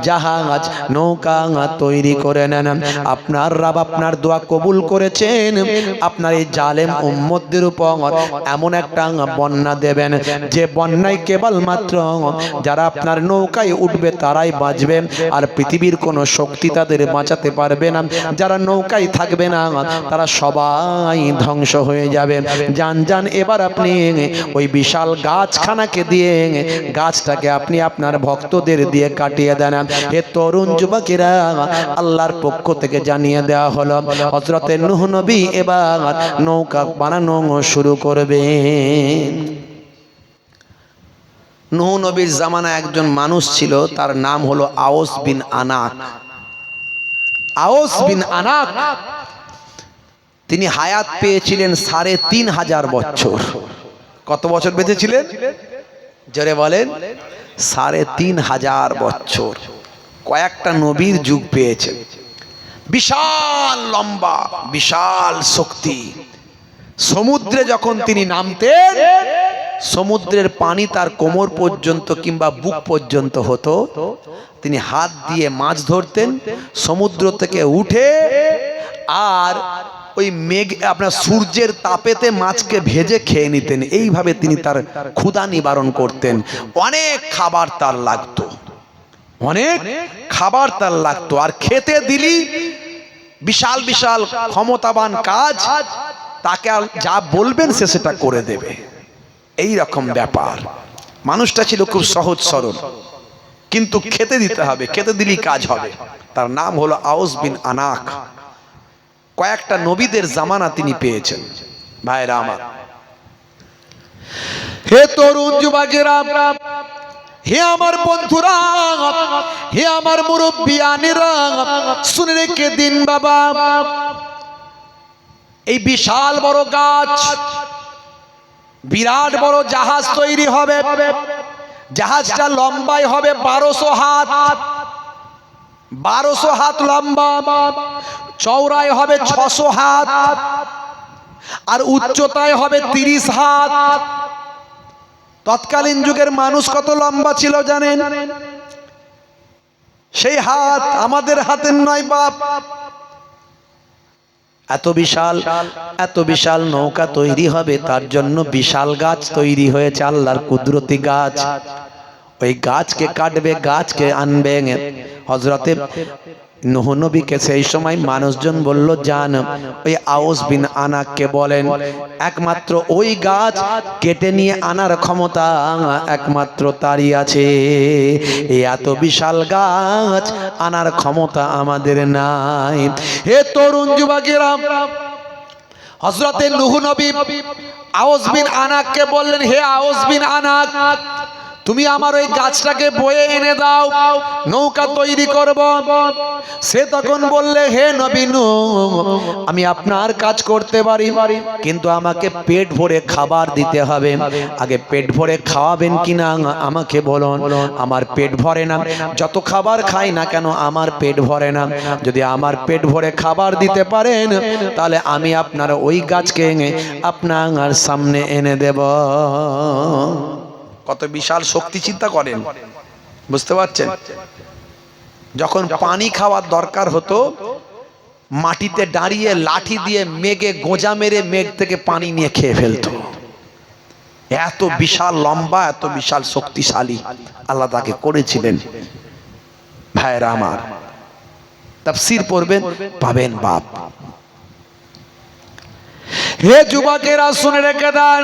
জাহাজ, নৌকা তৈরি করে নেন। আপনার রব আপনার দোয়া কবুল করেছেন, আপনার এই জালেম উম্মতদের উপর এমন একটা বন্যা দেবেন, যে বন্যায় কেবলমাত্র যারা আপনার নৌকায় উঠবে তারাই বাঁচবে, আর পৃথিবীর কোনো শক্তি তাদের বাঁচাতে পারবে না। যারা নৌকায় থাকবে না তারা সবাই ধ্বংস হয়ে যাবে। যান যান, এবার আপনি ওই বিশাল গাছখানাকে দিয়ে গাছটাকে আপনি আপনার ভক্তদের দিয়ে কাটিয়ে দেন। হে তরুণ যুবকেরা, আল্লাহর পক্ষ থেকে জানিয়ে দেওয়া হলো, হযরতে নূহ নবী এবার নৌকা বানানো শুরু করবেন। নূহ নবীর জামানায় একজন মানুষ ছিল, তার নাম হলো আওস বিন আনাক। আওস বিন আনাক তিনি হায়াত পেয়েছিলেন ৩৫০০ বছর। কত বছর বেঁচে ছিলেন? জোরে বলেন। ৩৫০০ বছর। কয়েকটা নবীর যুগ পেয়েছেন। বিশাল লম্বা, বিশাল শক্তি। সমুদ্রে যখন তিনি নামতেন, সমুদ্রের পানি তার কোমর পর্যন্ত কিংবা বুক পর্যন্ত হতো। তিনি হাত দিয়ে মাছ ধরতেন, সমুদ্র থেকে উঠে আর ওই মেঘ আপনার সূর্যের তাপেতে মাছকে ভেজে খেয়ে নিতেন। এইভাবে তিনি তার ক্ষুধা নিবারণ করতেন। অনেক খাবার তার লাগতো, অনেক খাবার তার লাগতো, আর খেতে দিলি বিশাল বিশাল ক্ষমতাবান কাজ, তাকে যা বলবেন সে সেটা করে দেবে। এই রকম ব্যাপার। মানুষটা ছিল খুব সহজ সরল, কিন্তু খেতে দিতে হবে, খেতে দিলেই কাজ হবে। তার নাম হলো আওস বিন আনাক। কয়েকটা নবীদের জামানা তিনি পেয়েছেন। ভাইরা আমার, হে তরুণ যুবকেরা, হে আমার বন্ধুরা, হে আমার মুরব্বিয়ানেরা, শুনে রেখে দিন বাবা, এই বিশাল বড় গাছ, বিরাট বড় জাহাজ তৈরি হবে। জাহাজটা লম্বাই হবে 1200 হাত, 1200 হাত লম্বা, চওড়ায় হবে 600 হাত, আর উচ্চতায় হবে 30 হাত। তৎকালীন যুগের মানুষ কত লম্বা ছিল জানেন? সেই হাত আমাদের হাতের নয় বাপ। এত বিশাল নৌকা তৈরি হবে, তার জন্য বিশাল গাছ তৈরি হয়েছে, আল্লাহর কুদরতি গাছ। ওই গাছকে কাটবে, গাছকে আনবে। হযরতে নূহ নবীকে সেই সময় মানুষজন বলল, যান ওই আওস বিন আনাককে বলেন, একমাত্র ওই গাছ কেটে নিয়ে আনার ক্ষমতা একমাত্র তারই আছে। এই এত বিশাল গাছ আনার ক্ষমতা আমাদের নাই। হে তরুণ যুবকেরা, হযরতে নূহ নবী আওস বিন আনাককে বললেন, হে আওস বিন আনাক, তুমি আমার ওই গাছটাকে বয়ে এনে দাও, নৌকা তৈরি করব। সে তখন বললে, হে নবী নূহ, আমি আপনার কাজ করতে পারি, কিন্তু আমাকে পেট ভরে খাবার দিতে হবে। আগে পেট ভরে খাওয়াবেন কিনা আমাকে বলুন। আমার পেট ভরে না, যত খাবার খাই না কেন আমার পেট ভরে না। যদি আমার পেট ভরে খাবার দিতে পারেন তাহলে আমি আপনার ওই গাছকে আপনার সামনে এনে দেব। কত বিশাল শক্তি চিন্তা করেন, বুঝতে পারছেন? যখন পানি খাওয়ার দরকার হতো, মাটিতে দাঁড়িয়ে লাঠি দিয়ে মেঘে গোঁজা মেরে মেঘ থেকে পানি নিয়ে খেয়ে ফেলতো। এত বিশাল লম্বা, এত বিশাল শক্তিশালী আল্লাহ তাকে করেছিলেন। ভাইরা আমার, তাফসীর পড়বেন, পাবেন বাপ। হে যুবকেরা শুনে রেখে দেন,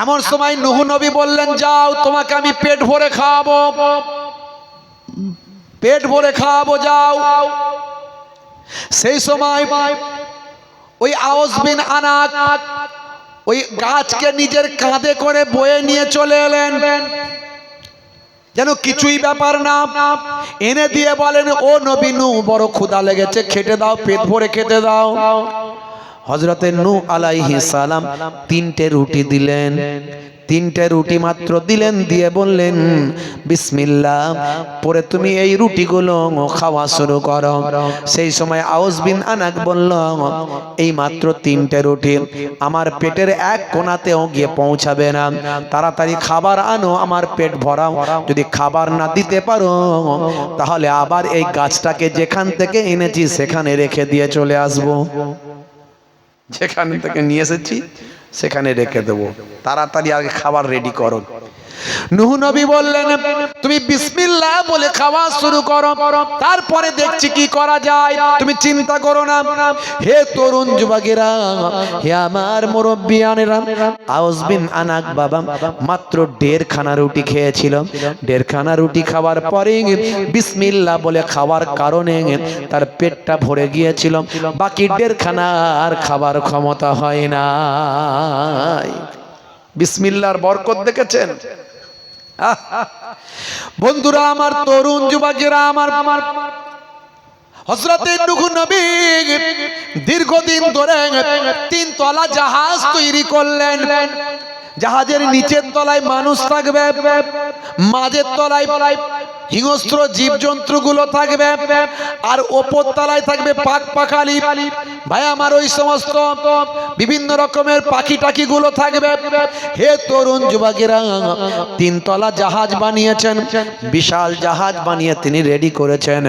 এমন সময় নূহ নবী বললেন, যাও, তোমাকে আমি পেট ভরে খাওয়াবো, পেট ভরে খাওয়াবো, যাও। সেই সময় ওই আওস বিন আনাক ওই গাছকে নিজের কাঁধে করে বয়ে নিয়ে চলে এলেন, যেন কিছুই ব্যাপার না। এনে দিয়ে বলেন, ও নবী নূহ, বড় ক্ষুধা লেগেছে, খেতে দাও, পেট ভরে খেতে দাও। হযরতে নূহ আলাইহিস সালাম 3টে রুটি দিলেন, 3টে রুটি মাত্র দিলেন, দিয়ে বললেন, বিসমিল্লাহ পরে তুমি এই রুটিগুলো খাওয়া শুরু করো। সেই সময় আওস বিন আনাক বলল, এই মাত্র 3টে রুটি আমার পেটের এক কোণাতেও গিয়ে পৌঁছাবে না, তাড়াতাড়ি খাবার আনো, আমার পেট ভরাও। যদি খাবার না দিতে পারো তাহলে আবার এই গাছটাকে যেখান থেকে এনেছি সেখানে রেখে দিয়ে চলে আসবো, যেখান থেকে নিয়ে এসেছি সেখানে রেখে দেবো, তাড়াতাড়ি আগে খাবার রেডি করো। নূহ নবী বললেন, তুমি বিসমিল্লাহ বলে খাওয়া শুরু করো, তারপরে দেখছি কি করা যায়, তুমি চিন্তা করো না। হে তরুণ যুবকেরা, হে আমার মুরব্বিয়ানেরা, আওস বিন আনাক বাবা মাত্র 1.5 খানা রুটি খেয়েছিল। 1.5 খানা রুটি খাওয়ার পরে বিসমিল্লাহ বলে খাওয়ার কারণে তার পেটটা ভরে গিয়েছিল, বাকি 1.5 খানা আর খাবার ক্ষমতা হয় না। বিসমিল্লাহর বরকত দেখেছেন? বন্ধুরা আমার, তরুণ যুবকেরা আমার, হযরতে নূহ নবী দীর্ঘদিন ধরে 3 তলা জাহাজ তৈরি করলেন। জাহাজের নিচের তলায় মানুষ থাকবে, মাঝের তলায় হিংস্র জীবজন্তুগুলো থাকবে, আর ওপর তলায় থাকবে পাক পাখালি। ভাই আমার, ওই সমস্ত বিভিন্ন রকমের পাখি টাকিগুলো থাকবে। হে তরুণ যুবকেরা, 3 তলা জাহাজ বানিয়েছেন, বিশাল জাহাজ বানিয়ে তিনি রেডি করেছেন।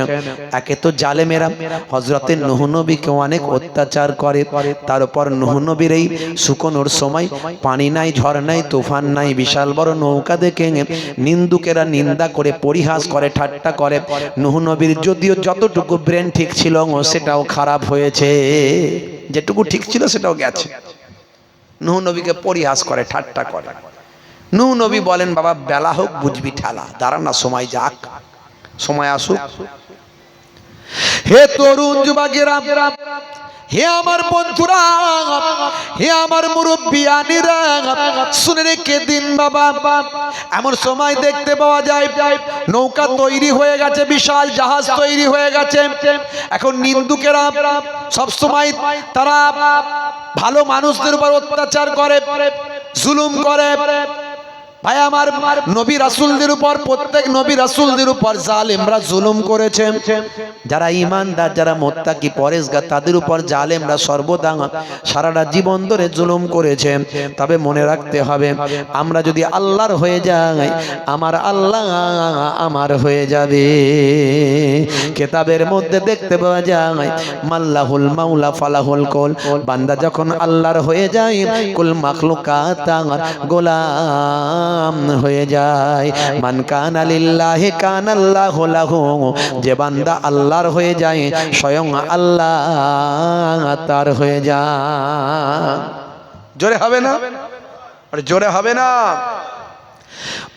একে তো জালেমেরা হযরতে নূহ নবীকে অনেক অত্যাচার করে, তার উপর নূহ নবীর এই শুকনোর সময় পানি নাই, ঝড় নাই, তুফান নাই, বিশাল বড় নৌকা দেখে নিন্দুকেরা নিন্দা করে, পরিহাস করে, ঠাট্টা করে। নূহ নবীর যদিও যতটুকু ব্রেন ঠিক ছিল সেটাও খারাপ হয়েছে, যেটুকু ঠিক ছিল সেটাও গেছে। নূহ নবীকে পরিহাস করে, ঠাট্টা করে। নূহ নবী বলেন, বাবা বেলা হোক বুঝবি ঠেলা, দাঁড়া না, সময় যাক, সময় আসুক। হে তরুণ যুবকেরা, হে আমার বন্ধুরা, হে আমার মুরব্বিয়ানিরা, শুনে রেখে দিন বাবা। এমন সময় দেখতে পাওয়া যায় নৌকা তৈরি হয়ে গেছে, বিশাল জাহাজ তৈরি হয়ে গেছে। এখন নিন্দুকেরা সব সময় তারা ভালো মানুষদের উপর অত্যাচার করে, জুলুম করে। ভাই আমার, নবী রাসূলদের উপর, প্রত্যেক নবী রাসূলদের উপর জালেমরা জুলুম করেছে। যারা ঈমানদার, যারা মুত্তাকি পরেজগার, তাদের উপর জালেমরা সর্বদা সারাটা জীবন ধরে জুলুম করেছে। তবে মনে রাখতে হবে, আমরা যদি আল্লাহর হয়ে যাই, আমার আল্লাহ আমার হয়ে যাবে। কিতাবের মধ্যে দেখতে পাওয়া যায়, মাল্লাহুল মাওলা ফালাহুল কুল, বান্দা যখন আল্লাহর হয়ে যায়, কুল মাখলুকাত গোলাম হয়ে যায়। মান কানা লিল্লাহি কানা আল্লাহু লাহু, যে বান্দা আল্লাহর হয়ে যায়, স্বয়ং আল্লাহ তার হয়ে যায়। জোরে হবে না? আরে জোরে হবে না?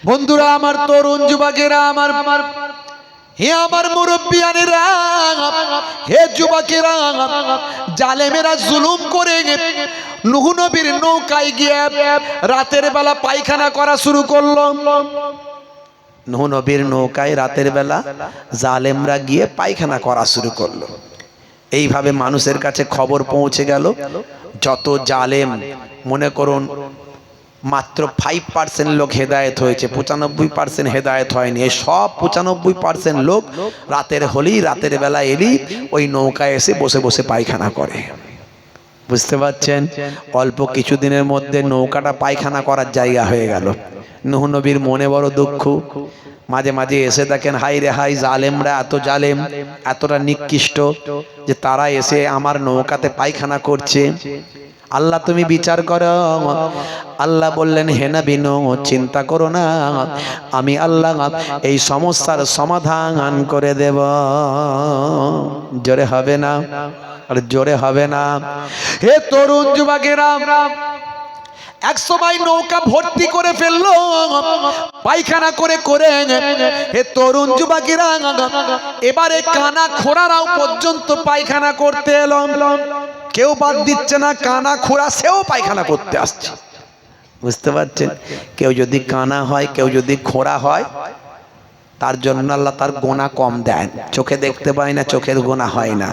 বন্ধুরা আমার, তরুণ যুবকেরা আমার, হে আমার মুরব্বিয়ানেরা, হে যুবকেরা, জালেমেরা জুলুম করে নূহ নবীর নৌকায় গিয়ে রাতের বেলা পায়খানা করা শুরু করলো। নূহ নবীর নৌকায় রাতের বেলা জালেমরা গিয়ে পায়খানা করা শুরু করলো। এইভাবে মানুষের কাছে খবর পৌঁছে গেল। যত জালেম, মনে করুন মাত্র 5% লোক হেদায়েত হয়েছে, 95% হেদায়েত হয়নি। এই সব 95% লোক রাতের হলেই, রাতের বেলা এলি ওই নৌকায় এসে বসে বসে পায়খানা করে। বুঝতে পারছেন? অল্প কিছুদিনের মধ্যে নৌকাটা পায়খানা করার জায়গা হয়ে গেল। নূহ নবীর মনে বড় দুঃখ। মাঝে মাঝে এসে দেখেন, হাই রে হাই, জালেমরা এত জালেম, এতটা নিকৃষ্ট যে তারা এসে আমার নৌকাতে পায়খানা করছে। আল্লাহ তুমি বিচার করো। আল্লাহ বললেন, হে নবী নূহ, চিন্তা করো না, আমি আল্লাহ এই সমস্যার সমাধান করে দেব। জোরে হবে না? আর জোরে হবে না? হে তরুণ যুবকেরা, 100 ভাই নৌকা ভর্তি করে ফেললো পায়খানা করে করে। হে তরুণ যুবকেরা, এবারে কানা খোরারাও পর্যন্ত পায়খানা করতে এলো। কেউ বাদ দিচ্ছে না, কানা খোরা সেও পায়খানা করতে আসছে। বুঝতে পারছেন? কেউ যদি কানা হয়, কেউ যদি খোরা হয়, তার জন্য আল্লাহ তার গোনা কম দেন। চোখে দেখতে পায় না, চোখের গোনা হয় না।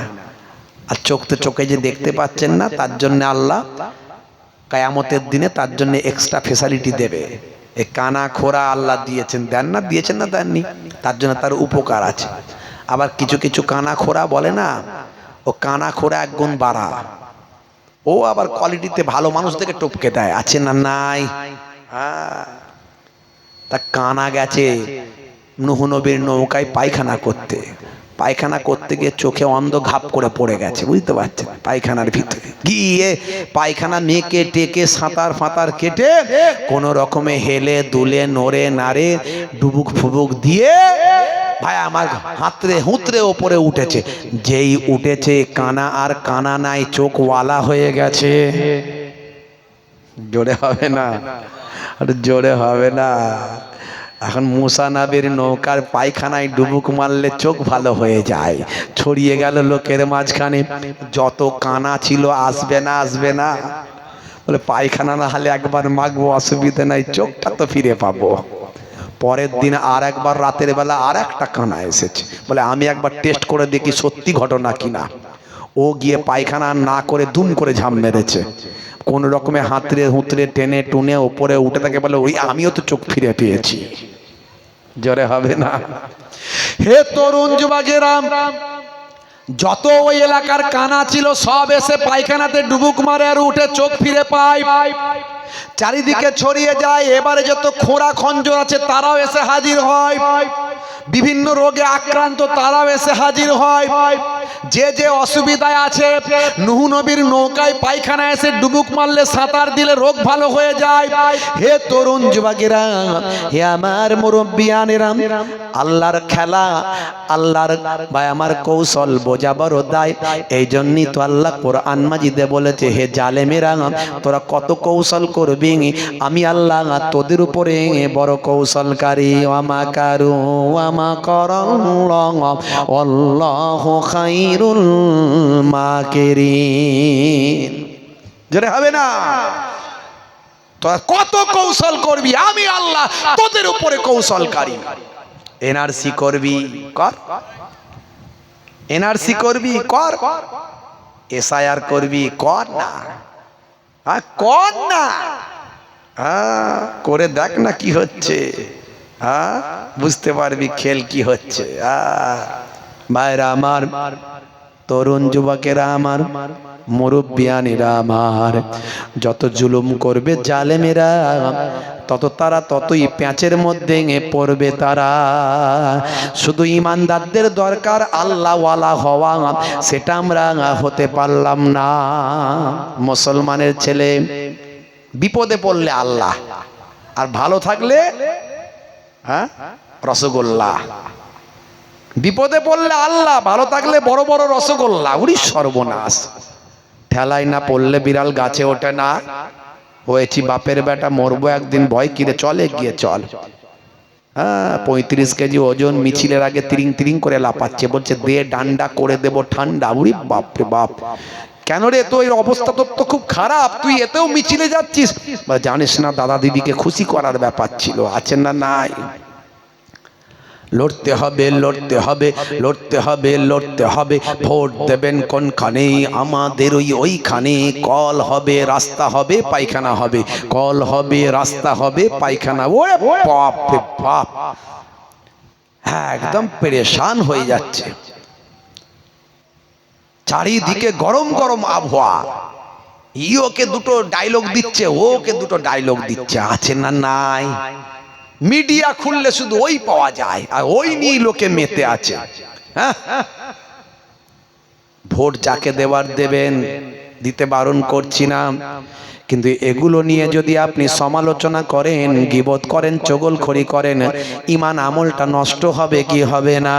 আর চোখে যে দেখতে পাচ্ছেন না, তার জন্য আল্লাহ কিয়ামতের দিনে তার জন্য এক্সট্রা ফ্যাসিলিটি দেবে। এই কানা খোরা আল্লাহ দিয়েছেন, দেন না, দিয়েছেন না দেননি, তার জন্য তার উপকার আছে। আবার কিছু কিছু কানা খোরা বলে না, ও কানা খোরা এক গুণ বাড়া, ও আবার কোয়ালিটিতে ভালো মানুষ থেকে টপকে দেয়, আছে না নাই? তা কানা গেছে নূহ নবীর নৌকায় পায়খানা করতে। পায়খানা করতে গিয়ে চোখে অন্ধ ঘাপ করে পড়ে গেছে। বুঝতে পারছেন? পায়খানার ভিতরে গিয়ে পায়খানা মেকে টেকে সাঁতার ফাঁতার কেটে কোনো রকমে হেলে দুলে নড়ে নাড়ে ডুবুক ফুবুক দিয়ে ভাই আমার হাতরে হুতরে ওপরে উঠেছে। যেই উঠেছে, কানা আর কানা নাই, চোখওয়ালা হয়ে গেছে। জোরে হবে না? আর জোরে হবে না? এখন মুসা নবীর নৌকার পায়খানায় ডুবুক মারলে চোখ ভালো হয়ে যায়। ছড়িয়ে গেল লোকের মাঝখানে। যত কানা ছিল, আসবে না আসবে না, বলে পায়খানা না হলে একবার মাগবো, অসুবিধা নাই, চোখটা তো ফিরে পাবো। পরের দিন আর একবার রাতের বেলা আর একটা কানা এসেছে, বলে আমি একবার টেস্ট করে দেখি সত্যি ঘটনা কিনা। ও গিয়ে পায়খানা না করে দুম করে ঝাম মেরেছে। কোন রকমে হাতরে হুতরে টেনে টুনে ওপরে উঠে থাকে, বলে ওই আমিও তো চোখ ফিরে পেয়েছি। জোরে হবে না? হে তরুণ যুবকেরা, যত ওই এলাকার কানা ছিল সব এসে পায়খানাতে ডুবুক মারে আর উঠে চোখ ফিরে পায়, চারিদিকে ছড়িয়ে যায়। এবারে যত খোঁড়া খঞ্জর আছে তারাও এসে হাজির হয়, বিভিন্ন রোগে আক্রান্ত তারাও এসে হাজির হয়। যে যে অসুবিধায় আছে, নূহ নবীর নৌকায় পায়খানা এসে ডুবুক মারলে, সাঁতার দিলে রোগ ভালো হয়ে যায়। হে তরুণ যুবকেরা, হে আমার মুরব্বিয়ানেরা, আল্লাহর খেলা, আল্লাহর ভাই আমার কৌশল বোঝা বড় দায়। এই জন্যই তো আল্লাহ কোরআন মাজিদে বলেছে, হে জালেমেরা, তোরা কত কৌশল করবি, আমি আল্লাহ তোদের উপরে বড় কৌশলকারী। ওয়ামাকারু ওয়ামাকারাল্লাহু আল্লাহু খায়রুল মাকিরিন। জোরে হবে না? তোরা কত কৌশল করবি, আমি আল্লাহ তোদের উপরে কৌশলকারী। এনআরসি করবি কর, এনআরসি করবি কর, এসআইআর করবি কর না, কর না, করে দেখ না কি হচ্ছে, বুঝতে পারবি খেল কি হচ্ছে। ভাইরা আমার, তরুণ যুবকেরা আমার, মুরব্বিয়ানেরা আমার, যত জুলুম করবে জালেমেরা, ততই প্যাঁচের মধ্যে পড়বে তারা। শুধু ইমানদারদের দরকার আল্লাহওয়ালা হওয়া, সেটা আমরা হতে পারলাম না। মুসলমানের ছেলে বিপদে পড়লে আল্লাহ, আর ভালো থাকলে রসগোল্লা। বিপদে পড়লে আল্লাহ, ভালো থাকলে বড় বড় রসগোল্লা। উরি সর্বনাশ! ঠেলায় না পড়লে বিড়াল গাছে ওঠে না। হয়েছি বাপের বেটা, মরবো একদিন, ভয় কিরে চলে গিয়ে চল। 35 কেজি ওজন, মিছিলের আগে তিরিং তিরিং করে লাপাচ্ছে, বলছে দে ডান্ডা করে দেব ঠান্ডা। উরি বাপ রে বাপ, কেন রে, তো এর অবস্থা তোর তো খুব খারাপ, তুই এতেও মিছিলে যাচ্ছিস? জানিস না দাদা দিদিকে খুশি করার ব্যাপার ছিল, আছেন না? নাই, লড়তে হবে, লড়তে হবে, লড়তে হবে, লড়তে হবে। ভোট দেবেন কোনখানে? আমাদের ওইখানে। কল হবে, রাস্তা হবে, পায়খানা হবে, কল হবে, রাস্তা হবে, পায়খানা। ওরে বাপ রে বাপ, হ্যাঁ একদম পেরেশান হয়ে যাচ্ছে, চারিদিকে গরম গরম আবহাওয়া। ওকে দুটো ডায়লগ দিচ্ছে, ওকে দুটো ডায়লগ দিচ্ছে, আছে না? নাই, মিডিয়া খুললে শুধু ওই পাওয়া যায়, আর ওই নিয়ে লোকে মেতে আছে। হ্যাঁ, ভোট যাকে দেওয়ার দেবেন, দিতে বারণ করছি না, কিন্তু এগুলো নিয়ে যদি আপনি সমালোচনা করেন, গীবত করেন, চগলখড়ি করেন, ঈমান আমলটা নষ্ট হবে কি হবে না?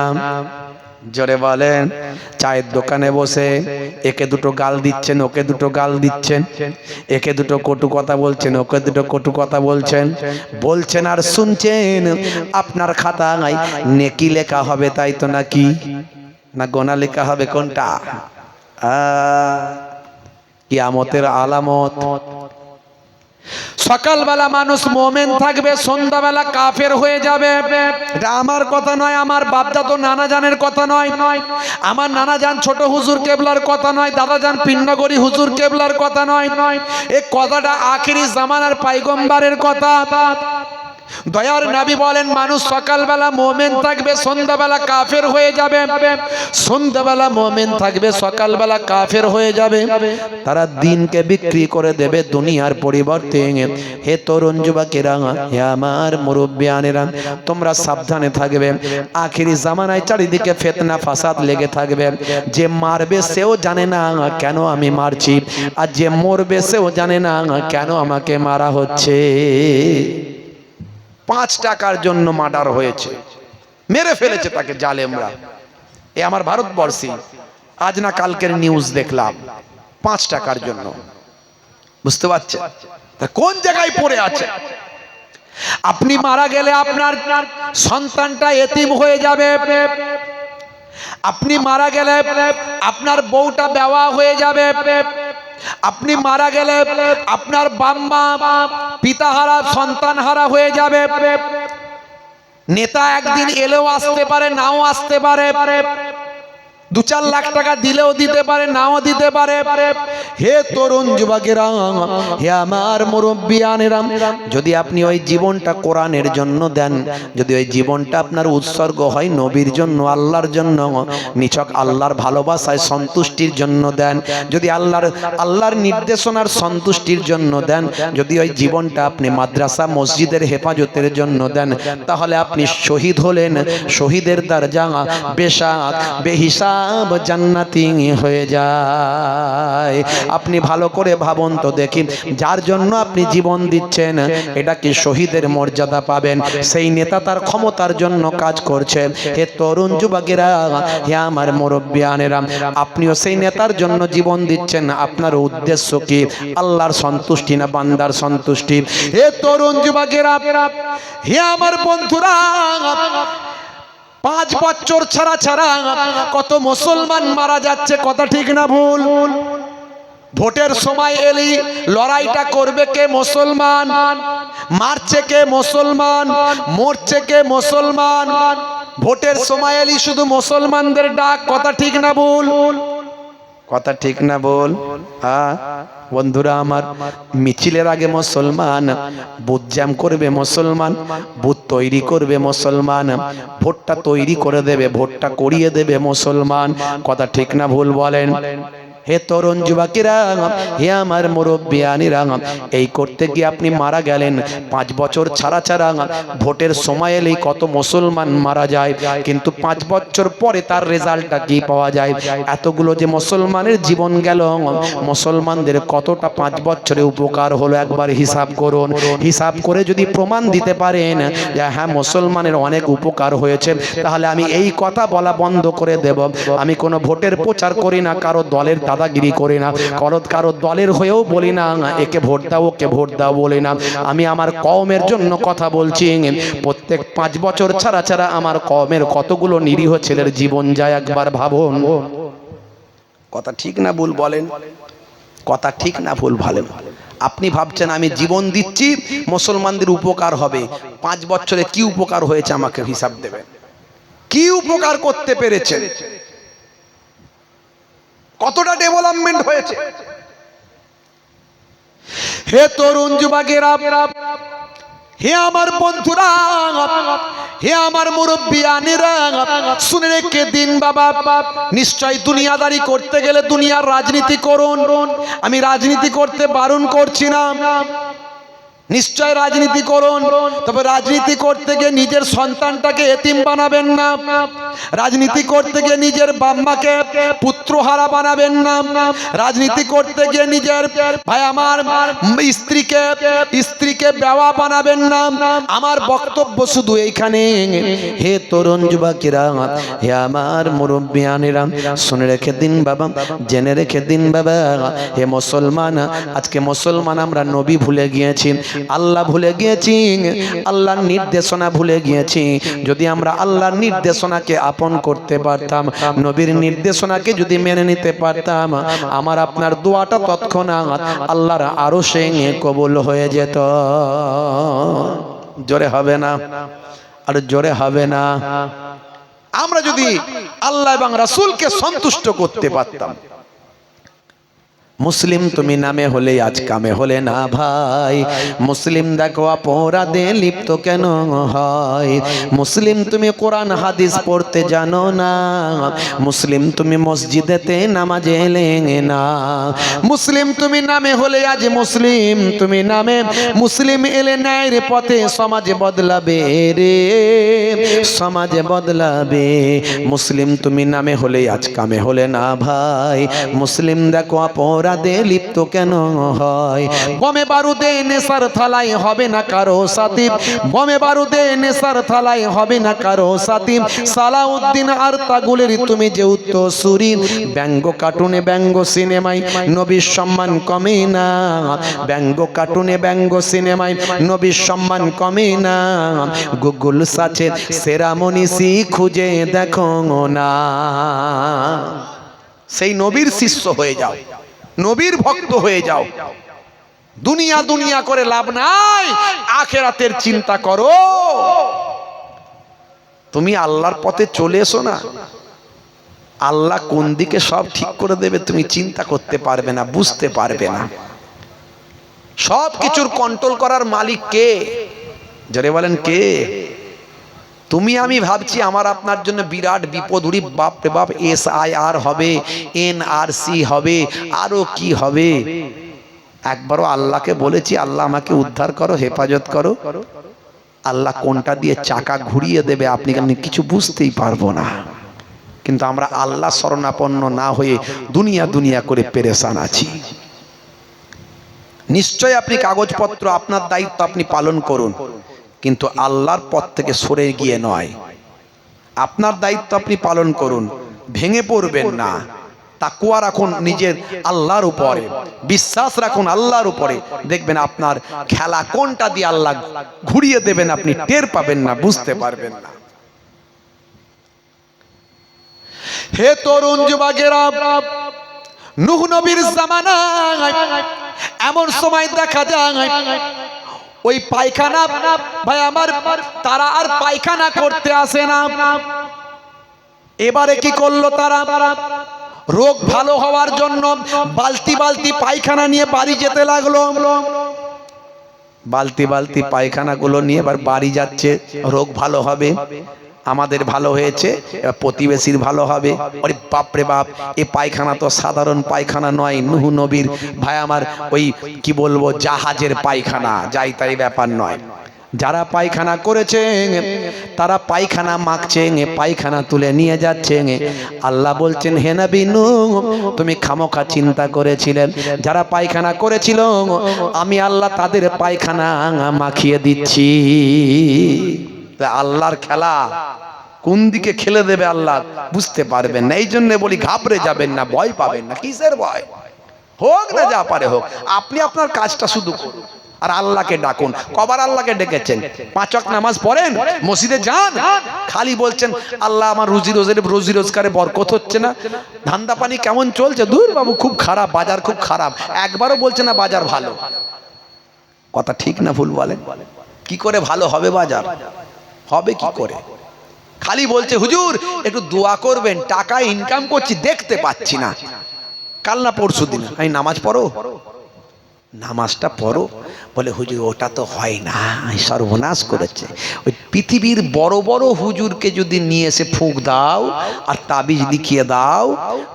জোরে বলেন। চায়ের দোকানে বসে একে দুটো গাল দিচ্ছেন, ওকে দুটো গাল দিচ্ছেন, একে দুটো কটু কথা বলছেন, ওকে দুটো কটু কথা বলছেন, বলছেন আর শুনছেন। আপনার খাতায় নেকি লেখা হবে, তাই তো নাকি? না গোনা লেখা হবে? কোনটা? কিয়ামতের আলামত। সকালবেলা মানুষ মোমেন থাকবে, সন্ধ্যাবেলা কাফের হয়ে যাবে। এটা আমার কথা নয়, আমার বাপদাদা নানা জানের কথা নয়, আমার নানা জান ছোট হুজুর কেবলার কথা নয়, দাদা জান পিন্নগরী হুজুর কেবলার কথা নয়। এই কথাটা আখিরি জামানার পয়গম্বরের কথা। দয়ার নবী বলেন, মানুষ সকালবেলা মুমিন থাকবে, সন্ধ্যাবেলা কাফের হয়ে যাবে। সন্ধ্যাবেলা মুমিন থাকবে, সকালবেলা কাফের হয়ে যাবে। তারা দিনকে বিক্রি করে দেবে দুনিয়ার পরিবর্তে। হে তরুণ যুবকেরা, হে আমার মুরব্বিয়ানেরা, তোমরা সাবধানে থাকবে। আখিরি জামানায় চারিদিকে ফিতনা ফাসাদ লেগে থাকবে। যে মারবে সেও জানে না কেন আমি মারছি, আর যে মরবে সেও জানে না কেন আমাকে মারা হচ্ছে। 5 টাকার জন্য মার্ডার হয়েছে, মেরে ফেলেছে তাকে জালেমরা। এ আমার ভারতবর্ষে আজ না কালকের নিউজ দেখলাম, 5 টাকার জন্য। বুঝতে পারছেন কোন জায়গায় পড়ে আছে? আপনি মারা গেলে আপনার সন্তানটা এতিম হয়ে যাবে। আপনি মারা গেলে আপনার বউটা বেওয়া হয়ে যাবে। আপনি মারা গেলে আপনার বাম্মা পিতাহারা সন্তানহারা হয়ে যাবে। নেতা একদিন এলেও আসতে পারে, নাও আসতে পারে, 2-4 লাখ টাকা দিলেও দিতে পারে, নাও দিতে পারে। হে তরুণ যুবকেরা, হে আমার মুরব্বিয়ানেরা, যদি আপনি ওই জীবনটা কোরআনের জন্য দেন, যদি ওই জীবনটা আপনার উৎসর্গ হয় নবীর জন্য, আল্লাহর জন্য, নিছক আল্লাহর ভালোবাসায় সন্তুষ্টির জন্য দেন, যদি আল্লাহর নির্দেশনার সন্তুষ্টির জন্য দেন, যদি ওই জীবনটা আপনি মাদ্রাসা মসজিদের হেফাজতের জন্য দেন, তাহলে আপনি শহীদ হলেন। শহীদের দরজা বেশাক বেহিসাব জান্নাতি হয়ে যায়। আপনি ভালো করে ভাবুন তো দেখি, যার জন্য আপনি জীবন দিচ্ছেন, এটা কি শহীদের মর্যাদা পাবেন? সেই নেতা তার ক্ষমতার জন্য কাজ করছে। হে তরুণ যুবকেরা, হে আমার মুরব্বিয়ানেরা, আপনিও সেই নেতার জন্য জীবন দিচ্ছেন। আপনার উদ্দেশ্য কি? আল্লাহর সন্তুষ্টি না বান্দার সন্তুষ্টি? হে তরুণ যুবকেরা, হে আমার বন্ধুরা, 5 বছর ছাড়া ছাড়া কত মুসলমান মারা যাচ্ছে, কথা ঠিক না ভুল? ভোটের সময় এলি লড়াইটা করবে কে? মুসলমান। মারছে কে? মুসলমান। মরছে কে? মুসলমান। ভোটের সময় এলি শুধু মুসলমানদের ডাক, কথা ঠিক না ভুল? কথা ঠিক না বল? বন্ধুরা আমার, মিছিলের আগে মুসলমান, বুথ জ্যাম করবে মুসলমান, বুথ তৈরি করবে মুসলমান, ভোটটা তৈরি করে দেবে, ভোটটা করিয়ে দেবে মুসলমান। কথা ঠিক না ভুল বলেন? হে তরুণ যুবকেরা, হে আমার মুরব্বিয়ানেরা, এই করতে গিয়ে আপনি মারা গেলেন। 5 বছর ছাড়া ছাড়া ভোটের সময় এলেই কত মুসলমান মারা যায়, কিন্তু 5 বছর পরে তার রেজাল্টটা কি পাওয়া যায়? এতগুলো যে মুসলমানের জীবন গেল, মুসলমানদের কতটা 5 বছরে উপকার হলো একবার হিসাব করুন। হিসাব করে যদি প্রমাণ দিতে পারেন যে হ্যাঁ মুসলমানের অনেক উপকার হয়েছে, তাহলে আমি এই কথা বলা বন্ধ করে দেব। আমি কোনো ভোটের প্রচার করি না, কারো দলের দাদাগিরি করি না, কারো দলের হয়েও বলি না একে ভোট দাও ওকে ভোট দাও বলি না। আমি আমার কওমের জন্য কথা বলছি। প্রত্যেক 5 বছর ছাড়া ছাড়া আমার কওমের কতগুলো নিরীহ ছেলের জীবন যায় একবার ভাবুন। কথা ঠিক না ভুল বলেন? কথা ঠিক না ভুল বলেন? আপনি ভাবছেন আমি জীবন দিচ্ছি মুসলমানদের উপকার হবে, 5 বছরে কি উপকার হয়েছে আমাকে হিসাব দেবেন। কি উপকার করতে পেরেছেন? কতটা ডেভেলপমেন্ট হয়েছে? হে তরুণ যুবকেরা, হে আমার বন্ধুরা, হে আমার মুরব্বিয়ানেরা, শুনে রেখে দিন বাবা, নিশ্চয় দুনিয়াদারি করতে গেলে দুনিয়ার রাজনীতি করুন। আমি রাজনীতি করতে বারণ করছি না, নিশ্চয় রাজনীতি করুন, তবে রাজনীতি করতে গিয়ে নিজের সন্তানটাকে এতিম বানাবেন না। রাজনীতি করতে গিয়ে নিজের বাম্মাকে পুত্রহারা বানাবেন না। রাজনীতি করতে গিয়ে নিজের ভাই আমার স্ত্রীকে বেওয়া বানাবেন না। আমার বক্তব্য শুধু এইখানে। হে তরুণ যুবকেরা, হে আমার মুরব্বিয়ানেরা, শুনে রেখে দিন বাবা, জেনে রেখে দিন বাবা। হে মুসলমান, আজকে মুসলমান আমরা নবী ভুলে গিয়েছি, আল্লাহ ভুলে গিয়েছি, আল্লাহর নির্দেশনা ভুলে গিয়েছি। যদি আমরা আল্লাহর নির্দেশনাকে আপন করতে পারতাম, নবীর নির্দেশনাকে যদি মেনে নিতে পারতাম, আমার আপনার দোয়াটা তৎক্ষণাৎ আল্লাহর আরশে কবুল হয়ে যেত। জোরে হবে না? আর জোরে হবে না? আমরা যদি আল্লাহ এবং রাসূলকে সন্তুষ্ট করতে পারতাম। মুসলিম তুমি নামে হলে আজ কামে হলে না ভাই। মুসলিম দেখো অপরাধে লিপ্ত কেন হয়। মুসলিম তুমি কোরআন হাদিস পড়তে জানো না। মুসলিম তুমি মসজিদেতে নামাজে এলে না। মুসলিম তুমি নামে হলে আজ মুসলিম তুমি নামে মুসলিম এলে ন্যায়ের পথে সমাজ বদলাবে রে, সমাজ বদলাবে। মুসলিম তুমি নামে হলে আজ কামে হলে না ভাই। মুসলিম দেখো অপরাধে লিপ্ত কেন হয়। বোমে বারুদে নেশার থালায় হবে না কারো সাথী, বোমে বারুদে নেশার থালায় হবে না কারো সাথী। সালাউদ্দিন আর তাগুলের তুমি যে উত্তরসূরি। ব্যঙ্গ কার্টুনে ব্যঙ্গ সিনেমায় নবীর সম্মান কমে না। ব্যঙ্গ কার্টুনে ব্যঙ্গ সিনেমায় নবীর সম্মান কমে না। গুগল সার্চে সেরা মনীষী খুঁজে দেখো না। সেই নবীর শিষ্য হয়ে যাও, নবীর ভক্ত হয়ে যাও। দুনিয়া দুনিয়া করে লাভ নাই, আখিরাতের চিন্তা করো। তুমি আল্লাহর পথে চলে এসো না, আল্লাহ কোন দিকে সব ঠিক করে দেবে তুমি চিন্তা করতে পারবে না, বুঝতে পারবে না। সব কিছুর কন্ট্রোল করার মালিক কে? জোরে বলেন কে? তুমি আমি ভাবছি আমার আপনার জন্য বিরাট বিপদ, উড়ি বাপ রে বাপ, SIR হবে, NRC হবে, আরো কি হবে। একবারও আল্লাহকে বলেছি আল্লাহ আমাকে উদ্ধার করো, হেফাজত করো। আল্লাহ কোনটা দিয়ে চাকা ঘুরিয়ে দেবে আপনি কিছু বুঝতেই পারবো না। কিন্তু আমরা আল্লাহ শরণাপন্ন না হয়ে দুনিয়া দুনিয়া করে পেরেশান আছি। নিশ্চয় আপনি কাগজপত্র আপনার দায়িত্ব আপনি পালন করুন, কিন্তু আল্লাহর পথ থেকে সরে গিয়ে নয়। আপনার দায়িত্ব আপনি পালন করুন, ভেঙে পড়বেন না। তাকওয়া রাখুন নিজের আল্লাহর উপরে, বিশ্বাস রাখুন আল্লাহর উপরে। দেখবেন আপনার খেলা কোনটা দিয়ে আল্লাহ ঘুরিয়ে দেবেন আপনি টের পাবেন না, বুঝতে পারবেন না। হে তরুণ যুবকেরা, নূহ নবীর জামানায় এমন সময় দেখা যায় ওই পায়খানা ভাই আমার তারা আর পায়খানা করতে আসে না। এবারে কি করলো তারা? রোগ ভালো হওয়ার জন্য বালতি বালতি পায়খানা নিয়ে বাড়ি যেতে লাগলো। বালতি বালতি পায়খানাগুলো নিয়ে এবার বাড়ি যাচ্ছে, রোগ ভালো হবে। আমাদের ভালো হয়েছে, এবার প্রতিবেশীর ভালো হবে। আরে বাপ রে বাপ, এই পায়খানা তো সাধারণ পায়খানা নয়, নূহ নবীর ভাই আমার ওই কি বলবো জাহাজের পায়খানা, যাই তাই ব্যাপার নয়। যারা পায়খানা করেছে তারা পায়খানা মাখছে, পায়খানা তুলে নিয়ে যাচ্ছে। আল্লাহ বলছেন হে নবী নূহ, তুমি খামোখা চিন্তা করেছিলেন। যারা পায়খানা করেছিল আমি আল্লাহ তাদের পায়খানা মাখিয়ে দিচ্ছি। আল্লাহর খেলা কোন দিকে খেলে দেবে আল্লাহ বুঝতে পারবেন না। এই জন্য বলি ঘাবড়ে যাবেন না, ভয় পাবেন না। কিসের ভয়? হোক না যা পারে হোক, আপনি আপনার কাজটা শুধু করুন আর আল্লাহকে ডাকুন। কবার আল্লাহকে ডেকেছেন? 5 ওয়াক্ত নামাজ পড়েন, মসজিদে যান, খালি বলছেন আল্লাহ আমার রুজি রোজগারে বরকত হচ্ছে না, ধান্দা পানি কেমন চলছে? দূর বাবু, খুব খারাপ, বাজার খুব খারাপ। একবারও বলছে না বাজার ভালো। কথা ঠিক না ভুল বলেন? কি করে ভালো হবে বাজার? হবে কি করে? খালি বলছে হুজুর একটু দোয়া করবেন, টাকা ইনকাম করছি দেখতে পাচ্ছি না। কাল না পরশু দিন আমি নামাজ পড়ো, নামাজটা পড়ো। বলে হুজুর ওটা তো হয় না, সর্বনাশ করেছে। ওই পৃথিবীর বড় বড় হুজুরকে যদি নিয়ে এসে ফুঁক দাও আর তাবিজ লিখিয়ে দাও,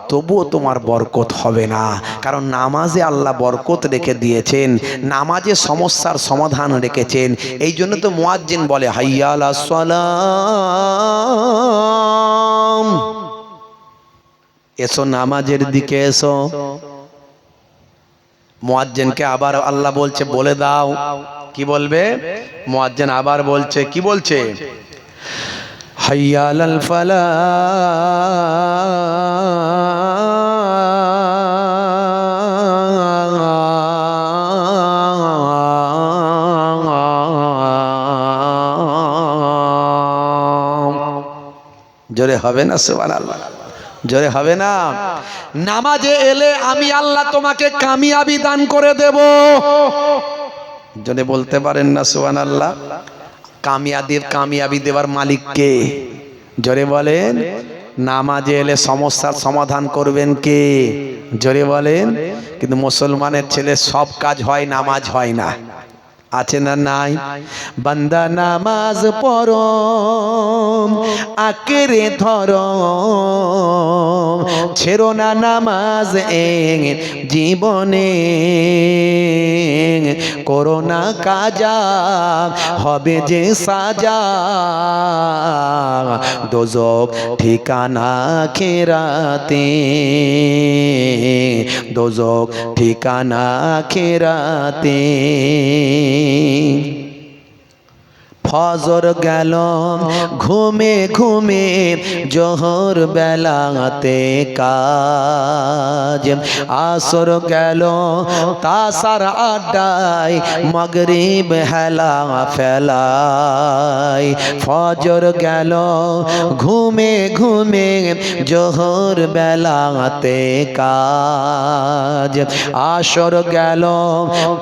তবুও তোমার বরকত হবে না। কারণ নামাজে আল্লাহ বরকত রেখে দিয়েছেন, নামাজে সমস্যার সমাধান রেখেছেন। এই জন্য তো মুয়াজ্জিন বলে হাইয়া আলাস সালাম, এসো নামাজের দিকে এসো। মুয়াজ্জিনকে আবার আল্লাহ বলছে বলে দাও, কি বলবে? মুয়াজ্জিন আবার বলছে, কি বলছে? হাইয়া আলাল ফালাহ, জোরে হবে না সুবহানাল্লাহ? জোরে হবে না? নামাজে এলে আমি আল্লাহ তোমাকে কামিয়াবি দান করে দেব। জোরে বলতে পারেন না সুবহানাল্লাহ? কামিয়াবি দেওয়ার মালিক কে? জোরে বলেন। নামাজে এলে সমস্যার সমাধান করবেন কে? জোরে বলেন। কিন্তু মুসলমানের ছেলে সব কাজ হয়, নামাজ হয় না। আছে না নাই? বান্দা নামাজ পড়ো আকেরে ধরো, ছেড়ো না নামাজ জীবনে, করো না কাজা হবে যে সাজা, দোজক ঠিকানা খেরাতে, দোজক ঠিকানা খেরাতে। ফজর গেল ঘুমে ঘুমে, জোহর বেলাতে কাজ, আসর গেল তাসার আড্ডায়, মাগরিব হেলা ফেলায়। ফজর গেল ঘুমে ঘুমে, জোহর বেলাতে কাজ, আসর গেল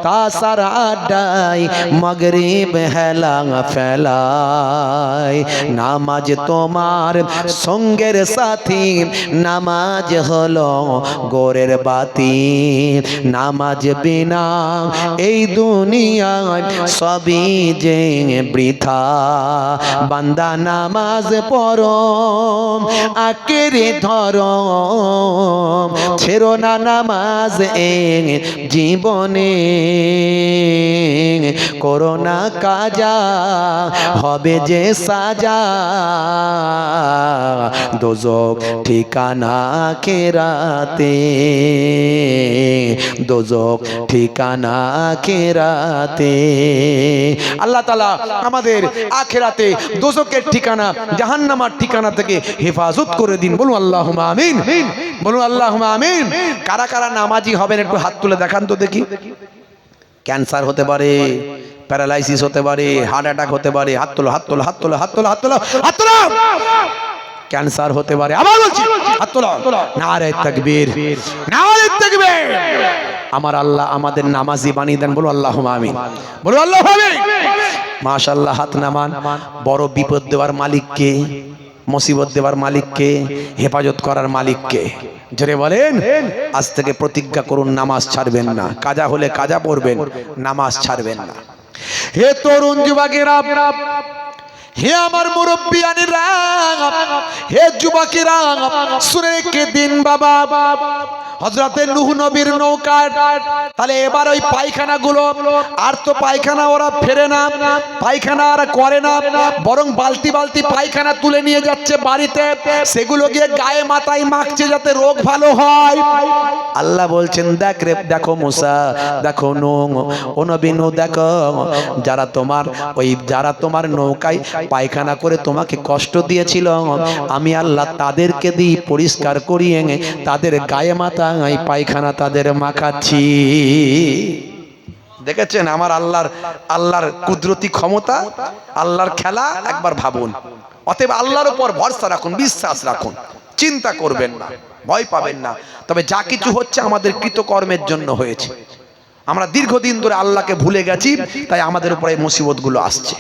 তাসার আড্ডায়, মাগরিব হেলা ফেলায়। নামাজ তোমার সঙ্গের সাথী, নামাজ হলো গোরের বাতি, নামাজ বিনা এই দুনিয়ায় সবই যে বৃথা। বান্দা নামাজ পড়ো আকেরে ধরো, ছেড়ো না নামাজ জীবনে, করো না কাজা হবে যে সাজা, দোজক ঠিকানা খেরাতে, দোজক ঠিকানা খেরাতে। আল্লাহ তাআলা আমাদের আখিরাতে দোজকের ঠিকানা, জাহান্নামের ঠিকানা থেকে হেফাজত করে দিন। বলুন আল্লাহুম্মা আমিন, বলুন আল্লাহুম্মা আমিন। কারা কারা নামাজি হবেন একটু হাত তুলে দেখান তো দেখি। ক্যান্সার হতে পারে, প্যারালাইসিস হতে পারে, হার্ট অ্যাটাক হতে পারে। হাত তোলো, হাত তোলো, হাত তোলো, হাত তোলো, হাত তোলো, হাত তোলো। ক্যান্সার হতে পারে, আবার বলছি হাত তোলো। নারে তাকবীর, নারে তাকবীর। আমার আল্লাহ আমাদের নামাজি বানিয়ে দেন। বলো আল্লাহুম্মা আমিন, বলো আল্লাহুম্মা আমিন। মাশাআল্লাহ, হাত নামান। বড় বিপদ দেওয়ার মালিক কে? মুসিবত দেওয়ার মালিক কে? হেফাজত করার মালিক কে? জোরে বলেন। আজ থেকে প্রতিজ্ঞা করুন নামাজ ছাড়বেন না। কাজা হলে কাজা পড়বেন, নামাজ ছাড়বেন না। হে তরুণ যুবকেরা, হে আমার মুরব্বিয়ানেরা, হে যুবকেরা, শুনে কে দিন বাবা। হযরতে নূহ নবীর নৌকা, তাহলে এবার ওই পায়খানা গুলো আর তো পায়খানা ওরা ফেরে না, পায়খানা আর করে না, বরং বালতি বালতি পায়খানা তুলে নিয়ে যাচ্ছে বাড়িতে, সেগুলো গিয়ে গায়ে মাথায় মাখছে যাতে রোগ ভালো হয়। আল্লাহ বলছেন দেখ রে, দেখো মুসা, দেখো নূহ, ও নবী নূহ, দেখো যারা তোমার নৌকায় পায়খানা করে তোমাকে কষ্ট দিয়েছিল, ছিল আমি আল্লাহ তাদেরকে দিয়ে পরিষ্কার করিয়ে তাদের গায়ে মাথায় পায়খানা তাদের মাখাচ্ছি। দেখেছেন আমার আল্লাহর কুদরতি ক্ষমতা, আল্লাহর খেলা, একবার ভাবুন। অতএব আল্লাহর উপর ভরসা রাখুন, বিশ্বাস রাখুন, চিন্তা করবেন না, ভয় পাবেন না। তবে যা কিছু হচ্ছে আমাদের কৃতকর্মের জন্য হয়েছে। আমরা দীর্ঘদিন ধরে আল্লাহকে ভুলে গেছি, তাই আমাদের উপরে এই মুসিবতগুলো আসছে।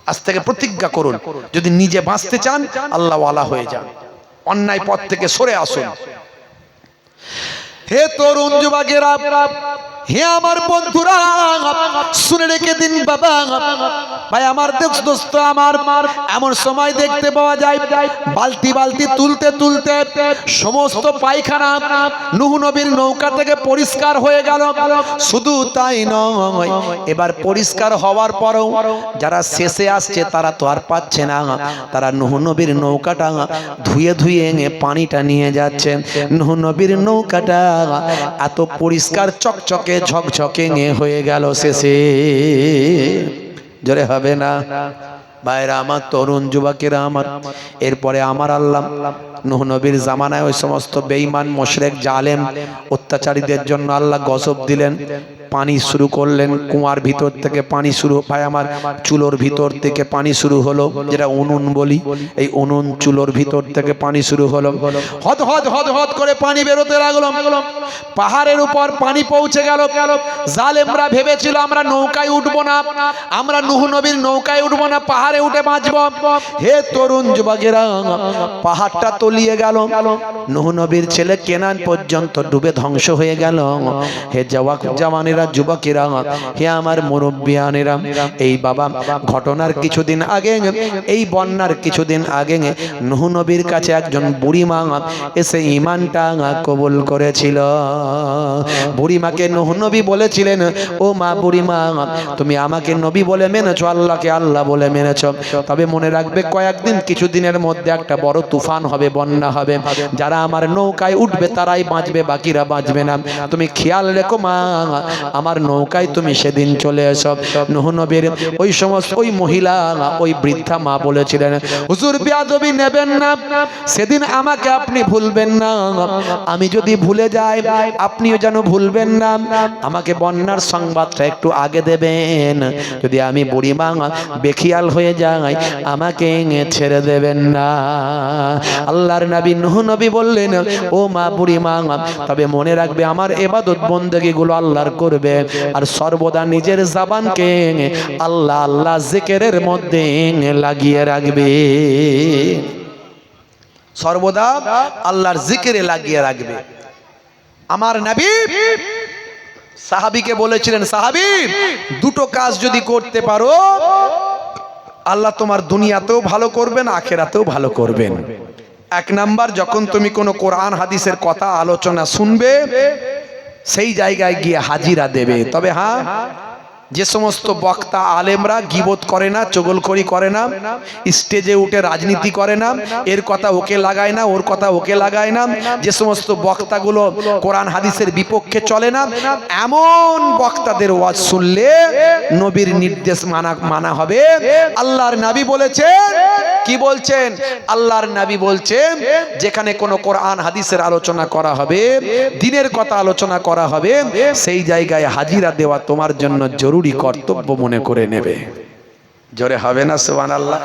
আজ থেকে প্রতিজ্ঞা করুন, যদি নিজে বাঁচতে চান আল্লাহ ওয়ালা হয়ে যান, অন্যায় পথ থেকে সরে আসুন। হে তরুণ যুবকেরা, হে আমার বন্ধুরা, শুনে রেখে দিন বাবা ভাই আমার দোস্ত আমার, এমন সময় দেখতে পাওয়া যায় বালতি বালতি তুলতে তুলতে সমস্ত পায়খানা নূহ নবীর নৌকা থেকে পরিষ্কার হয়ে গেল। শুধু তাই নয়, এবার পরিষ্কার হওয়ার পরেও যারা শেষে আসছে তারা তো আর পাচ্ছে না, তারা নূহ নবীর নৌকাটা ধুয়ে ধুয়ে পানিটা নিয়ে যাচ্ছে। নূহ নবীর নৌকাটা এত পরিষ্কার চকচকে ঝকঝকে হয়ে গেল শেষে। জোরে হবে না ভাইরা আমার, তরুণ যুবকেরা আমার। এরপরে আমার আল্লাহ নূহ নবীর জামানায় ওই সমস্ত বেঈমান মুশরিক জালেম অত্যাচারীদের জন্য আল্লাহ গজব দিলেন। পানি শুরু করলেন, কুয়ার ভিতর থেকে পানি শুরু, ভাই আমার চুলোর ভিতর থেকে পানি শুরু হলো, যেটা উনুন বলি, এই উনুন চুলোর ভিতর থেকে পানি শুরু হলো। হদ হদ হদ হদ করে পানি বেরোতে লাগলো। পাহাড়ের উপর পানি পৌঁছে গেল। জালেমরা ভেবেছিল আমরা নৌকায় উঠবো না, আমরা নূহ নবীর নৌকায় উঠবো না, পাহাড়ে উঠে বাঁচবো। হে তরুণ যুবকেরা, পাহাড়টা তলিয়ে গেল। নূহ নবীর ছেলে কেনান পর্যন্ত ডুবে ধ্বংস হয়ে গেল। হে জওয়ানেরা, যুবকেরা, হে আমার মুরব্বিয়ানেরা, এই বাবা ঘটনার কিছুদিন আগে, এই বন্যার কিছুদিন আগে নূহ নবীর কাছে একজন বুড়িমা এসে ঈমানটা কবুল করেছিল। বুড়িমাকে নূহ নবী বলেছিলেন, ও মা বুড়িমা, তুমি আমাকে নবী বলে মেনেছো, আল্লাহকে আল্লাহ বলে মেনেছো, তবে মনে রাখবে কয়েকদিন কিছুদিনের মধ্যে একটা বড় তুফান হবে, বন্যা হবে, যারা আমার নৌকায় উঠবে তারাই বাঁচবে, বাকিরা বাঁচবে না। তুমি খেয়াল রেখো মা, আমার নৌকায় তুমি সেদিন চলে এসো। নূহ নবীর ওই সমস্ত ওই মহিলা, ওই বৃদ্ধা মা বলেছিলেন, হুজুর বেয়াদবি নেবেন না, সেদিন আমাকে আপনি ভুলবেন না, আমি যদি ভুলে যাই আপনিও যেন ভুলবেন না, আমাকে বন্যার সংবাদটা একটু আগে দেবেন, যদি আমি বুড়িমা বেখিয়াল হয়ে যাই আমাকে ছেড়ে দেবেন না। আল্লাহর নবী নূহ নবী বললেন, ও মা বুড়িমা, তবে মনে রাখবে আমার ইবাদত বন্দেগীগুলো আল্লাহর করবে, আর সর্বদা নিজের জবানকে আল্লাহ আল্লাহ জিকিরের মধ্যে লাগিয়ে রাখবে, সর্বদা আল্লাহর জিকিরে লাগিয়ে রাখবে। আমার নবী সাহাবীকে বলেছিলেন, সাহাবী, দুটো কাজ যদি করতে পারো আল্লাহ তোমার দুনিয়াতেও ভালো করবেন, আখিরাতেও ভালো করবেন। এক নাম্বার, যখন তুমি কোনো কোরআন হাদিসের কথা আলোচনা শুনবে সেই জায়গায় গিয়ে হাজিরা দেবে। তবে হ্যাঁ, যে সমস্ত বক্তা আলেমরা গীবত করে না, চগলখড়ি করে না, স্টেজে উঠে রাজনীতি করে না, এর কথা ওকে লাগায় না, ওর কথা ওকে লাগায় না, যে সমস্ত বক্তাগুলো কোরআন হাদিসের বিপক্ষে চলে না, এমন বক্তাদের ওয়াজ শুনলে নবীর নির্দেশ মানা হবে। আল্লাহর নবী বলেছেন, কি বলছেন? আল্লাহর নবী বলছেন, যেখানে কোনো কোরআন হাদিসের আলোচনা করা হবে, দ্বীনের কথা আলোচনা করা হবে, সেই জায়গায় হাজিরা দেওয়া তোমার জন্য জরুরি কর্তব্য মনে করে নেবে। জোরে হবে না সুবহানাল্লাহ?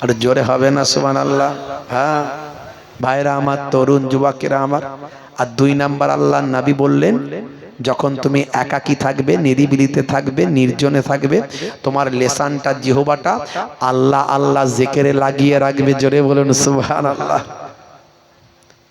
আর জোরে হবে না সুবহানাল্লাহ? হ্যাঁ ভাইরা আমার, তরুণ যুবকেরা আমার। আর দুই নাম্বার, আল্লাহর নবী বললেন, যখন তুমি একাকী থাকবে, নিরিবিলিতে থাকবে, নির্জনে থাকবে, তোমার লেসানটা, জিহবাটা আল্লাহ আল্লাহ জিকিরে লাগিয়ে রাখবে। জোরে বলুন সুবহানাল্লাহ।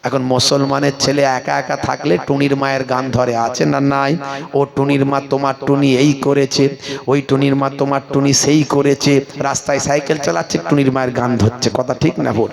এখন মুসলমানের ছেলে একা একা থাকলে টুনির মায়ের গান ধরে, আছে না নাই? ও টুনির মা তোমার টুনি এই করেছে, ওই টুনির মা তোমার টুনি সেই করেছে, রাস্তায় সাইকেল চালাচ্ছে, টুনির মায়ের গান ধরছে, কথা ঠিক না ভুল?